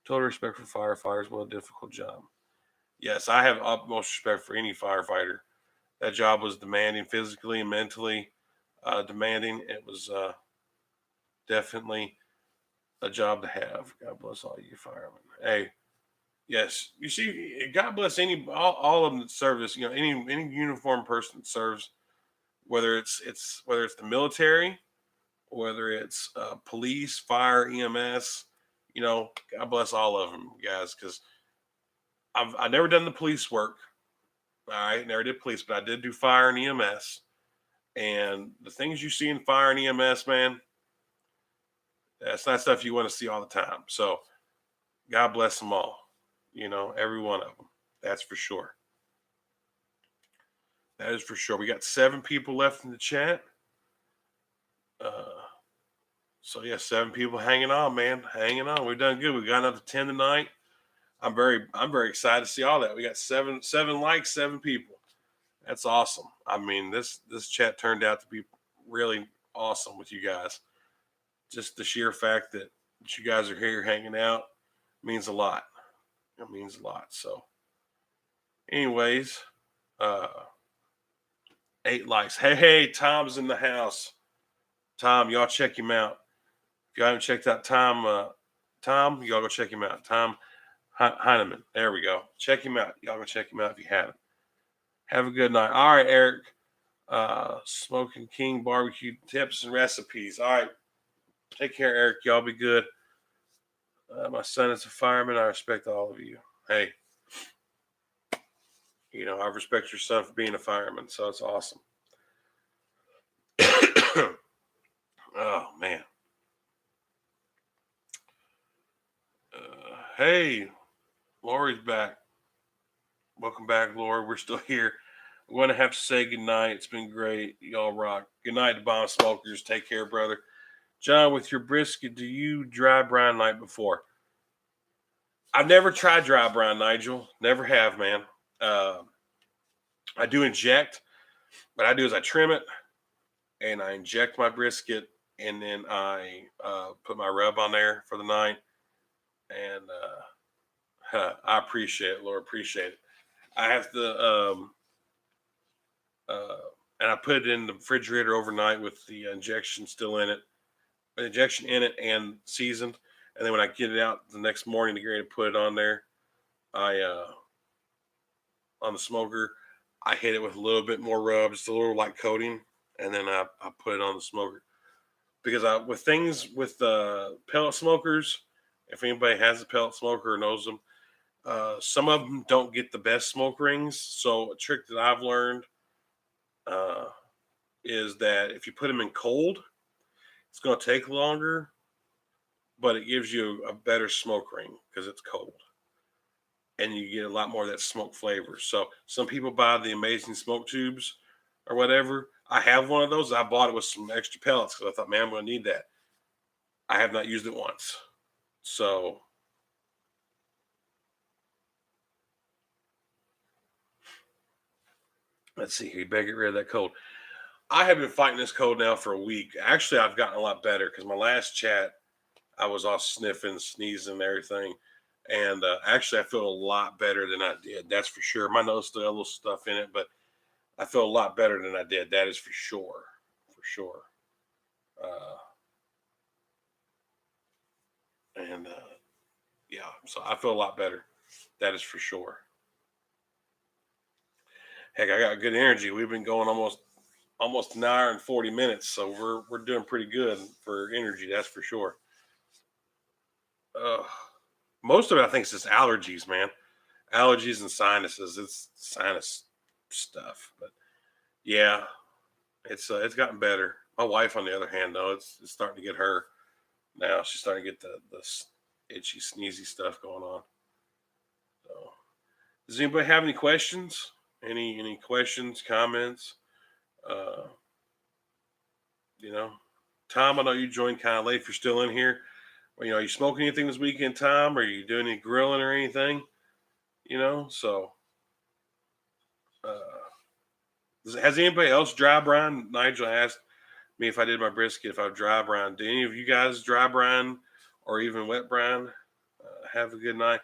Total respect for firefighters. What a difficult job. Yes, I have utmost respect for any firefighter. That job was demanding physically and mentally demanding. It was definitely a job to have. God bless all you firemen. Hey, yes, you see, God bless all of them that service. Any uniformed person that serves, whether it's the military, whether it's police, fire, EMS. God bless all of them, guys, because I've never done the police work. All right, never did police, but I did do fire and EMS. And the things you see in fire and EMS, man, that's not stuff you want to see all the time. So God bless them all. Every one of them. That's for sure. That is for sure. We got 7 people left in the chat. Uh, so yeah, 7 people hanging on, man, hanging on. We've done good. We got another 10 tonight. I'm very excited to see all that. We got seven likes, 7 people. That's awesome. I mean, this chat turned out to be really awesome with you guys. Just the sheer fact that you guys are here hanging out means a lot. It means a lot. So, anyways, uh, 8 likes. Hey, Tom's in the house. Tom, y'all check him out. If you haven't checked out Tom, y'all go check him out. Tom Heineman. There we go. Check him out. Y'all go check him out if you haven't. Have a good night. All right, Eric. Smoking King barbecue tips and recipes. All right. Take care, Eric. Y'all be good. My son is a fireman. I respect all of you. Hey, I respect your son for being a fireman, so it's awesome. Oh, man. Hey, Lori's back. Welcome back, Lori. We're still here. I'm going to have to say goodnight. It's been great. Y'all rock. Good night to Bomb Smokers. Take care, brother. John, with your brisket, do you dry brine night before? I've never tried dry brine, Nigel. Never have, man. I do inject. What I do is I trim it. and I inject my brisket, and then I put my rub on there for the night. And I appreciate it, Lord, appreciate it. I have to, uh, and I put it in the refrigerator overnight with the injection still in it, injection in it and seasoned. And then when I get it out the next morning to get ready to put it on there, I on the smoker, I hit it with a little bit more rub, just a little light coating, and then I put it on the smoker. Because I with things with pellet smokers, if anybody has a pellet smoker or knows them, some of them don't get the best smoke rings. So a trick that I've learned uh, is that if you put them in cold, it's going to take longer, but it gives you a better smoke ring because it's cold, and you get a lot more of that smoke flavor. So some people buy the amazing smoke tubes or whatever. I have one of those. I bought it with some extra pellets because I thought, man, I'm going to need that. I have not used it once. So let's see here. You better get rid of that cold. I have been fighting this cold now for a week. Actually, I've gotten a lot better because my last chat, I was all sniffing, sneezing, and everything. And actually, I feel a lot better than I did. That's for sure. My nose still has a little stuff in it, but I feel a lot better than I did. That is for sure. For sure. Uh, and yeah, so I feel a lot better. That is for sure. Heck, I got good energy. We've been going almost an hour and 40 minutes, so we're doing pretty good for energy. That's for sure. Uh, Most of it, I think, is just allergies, man. Allergies and sinuses. It's sinus stuff, but yeah, it's gotten better. My wife, on the other hand, though, it's starting to get her now. She's starting to get the itchy, sneezy stuff going on. So, does anybody have any questions? Any questions, comments? Uh, you know, Tom, I know you joined kind of late. If you're still in here, well, are you smoking anything this weekend, Tom? Are you doing any grilling or anything? So has anybody else dry brine? Nigel asked me if I did my brisket, if I dry brine. Do any of you guys dry brine or even wet brine? Have a good night.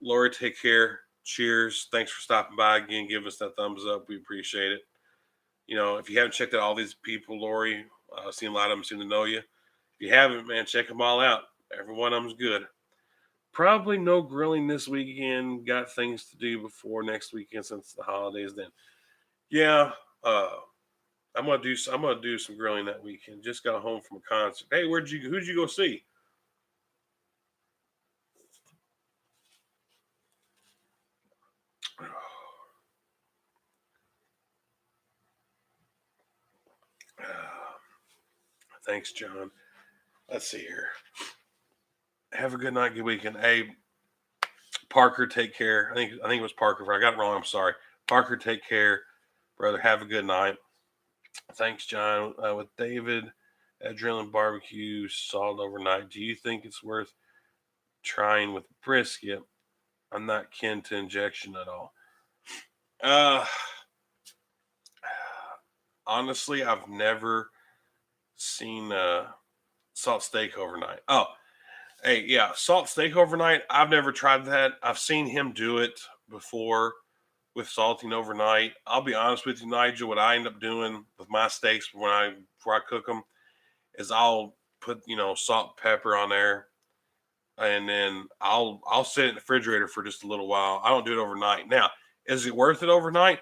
Lori, take care. Cheers. Thanks for stopping by again. Give us that thumbs up. We appreciate it. If you haven't checked out all these people, Lori, I've seen a lot of them seem to know you. If you haven't, man, check them all out. Every one of them's good. Probably no grilling this weekend. Got things to do before next weekend since the holidays. Then, yeah, I'm gonna do some grilling that weekend. Just got home from a concert. Hey, who'd you go see? Thanks, John. Let's see here. Have a good night, good weekend. Hey, Parker, take care. I think it was Parker. If I got it wrong, I'm sorry. Parker, take care, brother. Have a good night. Thanks, John. With David, adrenaline barbecue salt overnight. Do you think it's worth trying with brisket? I'm not kin to injection at all. Uh, Honestly, I've never seen salt steak overnight. Oh, hey, yeah, salt steak overnight. I've never tried that. I've seen him do it before with salting overnight. I'll be honest with you, Nigel. What I end up doing with my steaks before I cook them is I'll put salt, pepper on there, and then I'll sit it in the refrigerator for just a little while. I don't do it overnight. Now, is it worth it overnight?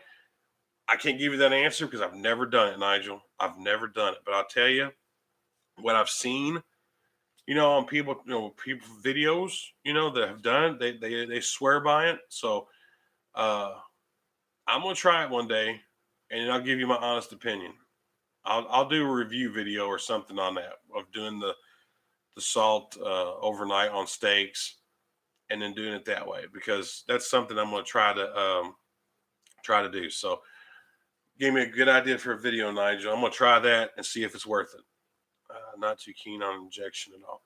I can't give you that answer because I've never done it, Nigel. I've never done it, but I'll tell you what I've seen. On people videos, that have done it. They swear by it. So uh, I'm gonna try it one day, and I'll give you my honest opinion. I'll do a review video or something on that of doing the salt overnight on steaks, and then doing it that way because that's something I'm gonna try to do. So gave me a good idea for a video, Nigel. I'm gonna try that and see if it's worth it. Not too keen on injection at all.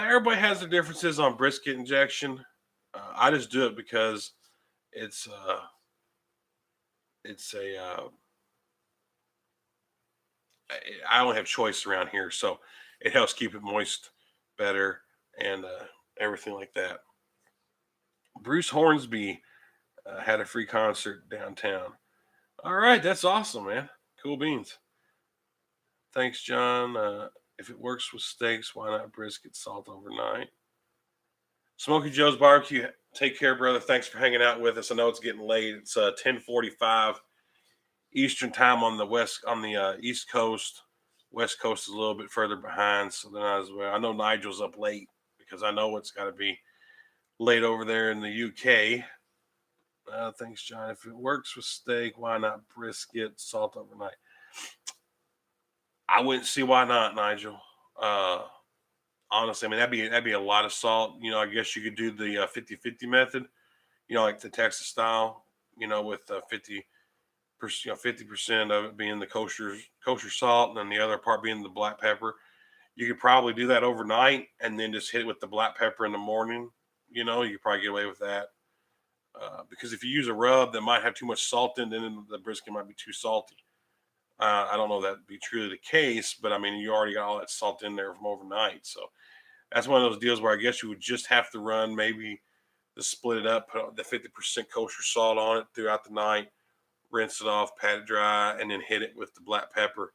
Everybody has their differences on brisket injection. I just do it because it's uh, it's a I don't have choice around here, so it helps keep it moist better and everything like that. Bruce Hornsby had a free concert downtown. All right, that's awesome, man. Cool beans. Thanks, John. If it works with steaks, why not brisket salt overnight? Smoky Joe's Barbecue. Take care, brother. Thanks for hanging out with us. I know it's getting late. It's 10:45 Eastern time on the East Coast. West Coast is a little bit further behind, so they're not as well. I know Nigel's up late because I know it's got to be late over there in the UK. Thanks, John. If it works with steak, why not brisket salt overnight? I wouldn't see why not, Nigel. Uh, Honestly, I mean that'd be a lot of salt. I guess you could do the 50-50 method. Like the Texas style. With 50%, 50% of it being the kosher salt, and then the other part being the black pepper. You could probably do that overnight, and then just hit it with the black pepper in the morning. You could probably get away with that. Because if you use a rub that might have too much salt in, then the brisket might be too salty. I don't know if that'd be truly the case, but I mean, you already got all that salt in there from overnight. So that's one of those deals where I guess you would just have to run maybe to split it up, put the 50% kosher salt on it throughout the night, rinse it off, pat it dry, and then hit it with the black pepper.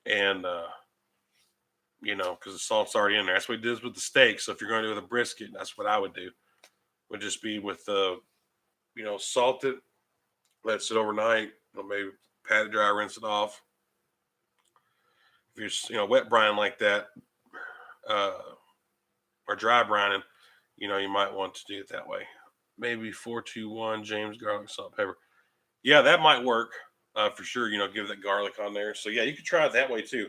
And, because the salt's already in there. That's what it does with the steak. So if you're going to do with a brisket, that's what I would do. Would just be with the, salt it, let it sit overnight, maybe pat it dry, rinse it off. If you're, wet brine like that, uh, or dry brining, you might want to do it that way. Maybe 421 James garlic salt pepper. Yeah, that might work for sure. Give that garlic on there. So yeah, you could try it that way too.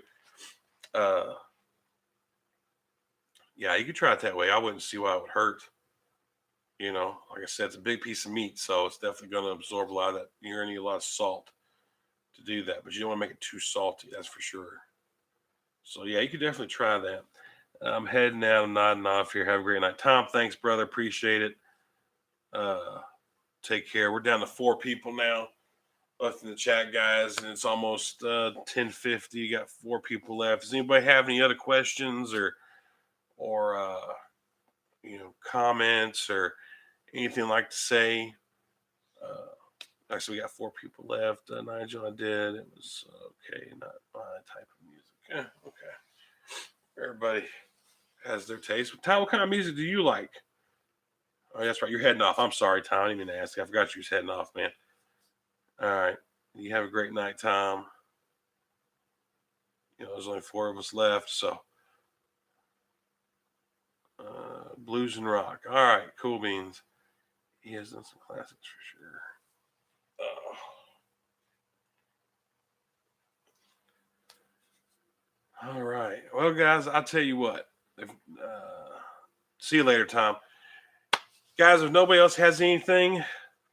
Uh, yeah, you could try it that way. I wouldn't see why it would hurt. Like I said, it's a big piece of meat, so it's definitely going to absorb a lot of that. You're going to need a lot of salt to do that, but you don't want to make it too salty. That's for sure. So yeah, you could definitely try that. I'm heading out. I'm nodding off here. Have a great night, Tom. Thanks, brother. Appreciate it. Uh, Take care. We're down to 4 people now left in the chat, guys, and it's almost 10:50. You got 4 people left. Does anybody have any other questions or comments or anything like to say? Actually, we got 4 people left. Nigel, I did. It was okay. Not my type of music. Yeah, okay. Everybody has their taste. Tom, what kind of music do you like? Oh, that's right. You're heading off. I'm sorry, Tom. I didn't even ask. I forgot you was heading off, man. All right. You have a great night, Tom. There's only 4 of us left, so blues and rock. All right, cool beans. He has done some classics for sure. All right. Well, guys, I'll tell you what. See you later, Tom. Guys, if nobody else has anything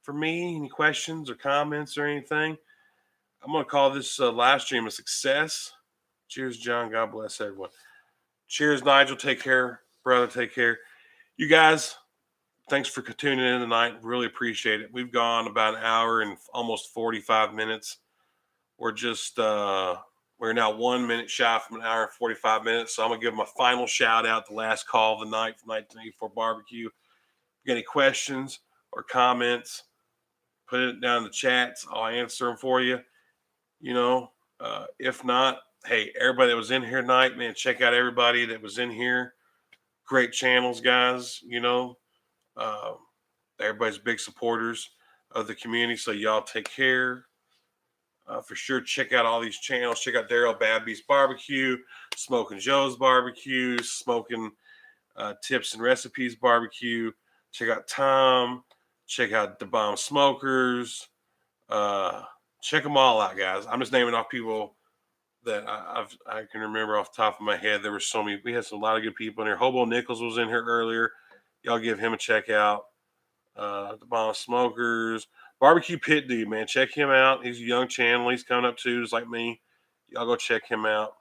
for me, any questions or comments or anything, I'm going to call this live stream a success. Cheers, John. God bless everyone. Cheers, Nigel. Take care. Brother, take care. You guys, thanks for tuning in tonight. Really appreciate it. We've gone about an hour and almost 45 minutes. We're just, we're now 1 minute shy from an hour and 45 minutes. So I'm going to give my final shout out, the last call of the night from 1984 Barbecue. If you got any questions or comments, put it down in the chats. I'll answer them for you. If not, hey, everybody that was in here tonight, man, check out everybody that was in here. Great channels, guys. Everybody's big supporters of the community. So y'all take care. For sure, check out all these channels. Check out Daryl Babby's Barbecue, Smoking Joe's Barbecue, Smoking Tips and Recipes Barbecue. Check out Tom. Check out the Bomb Smokers. Check them all out, guys. I'm just naming off people that I can remember off the top of my head. There were so many. We had a lot of good people in here. Hobo Nichols was in here earlier. Y'all give him a check out. The Bomb Smokers. Barbecue Pit Dude, man. Check him out. He's a young channel. He's coming up too, just like me. Y'all go check him out.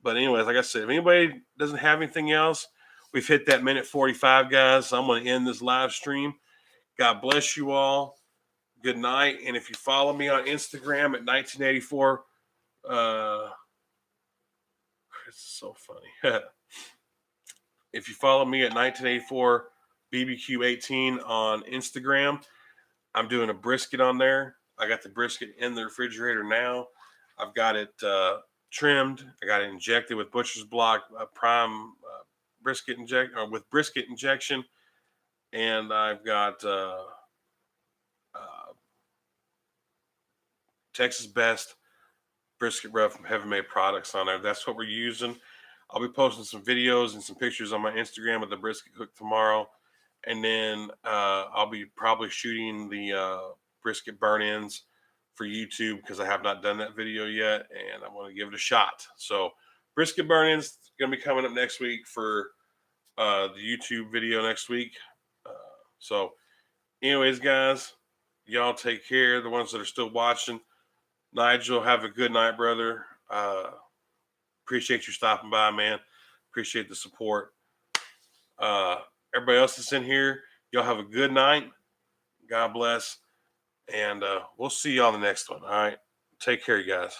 But anyways, like I said, if anybody doesn't have anything else, we've hit that minute 45, guys. So I'm going to end this live stream. God bless you all. Good night. And if you follow me on Instagram at 1984 It's so funny. If you follow me at 1984 BBQ18 on Instagram, I'm doing a brisket on there. I got the brisket in the refrigerator now. I've got it trimmed. I got it injected with butcher's block prime brisket inject or with brisket injection, and I've got uh, Texas Best brisket rub from Heaven Made Products on there. That's what we're using. I'll be posting some videos and some pictures on my Instagram of the brisket cook tomorrow, and then I'll be probably shooting the brisket burn-ins for YouTube because I have not done that video yet, and I want to give it a shot. So brisket burn-ins going to be coming up next week for the YouTube video next week. Uh, so, anyways, guys, y'all take care. The ones that are still watching, Nigel, have a good night, brother. Appreciate you stopping by, man. Appreciate the support. Everybody else that's in here, y'all have a good night. God bless. And we'll see you on the next one. All right. Take care, you guys.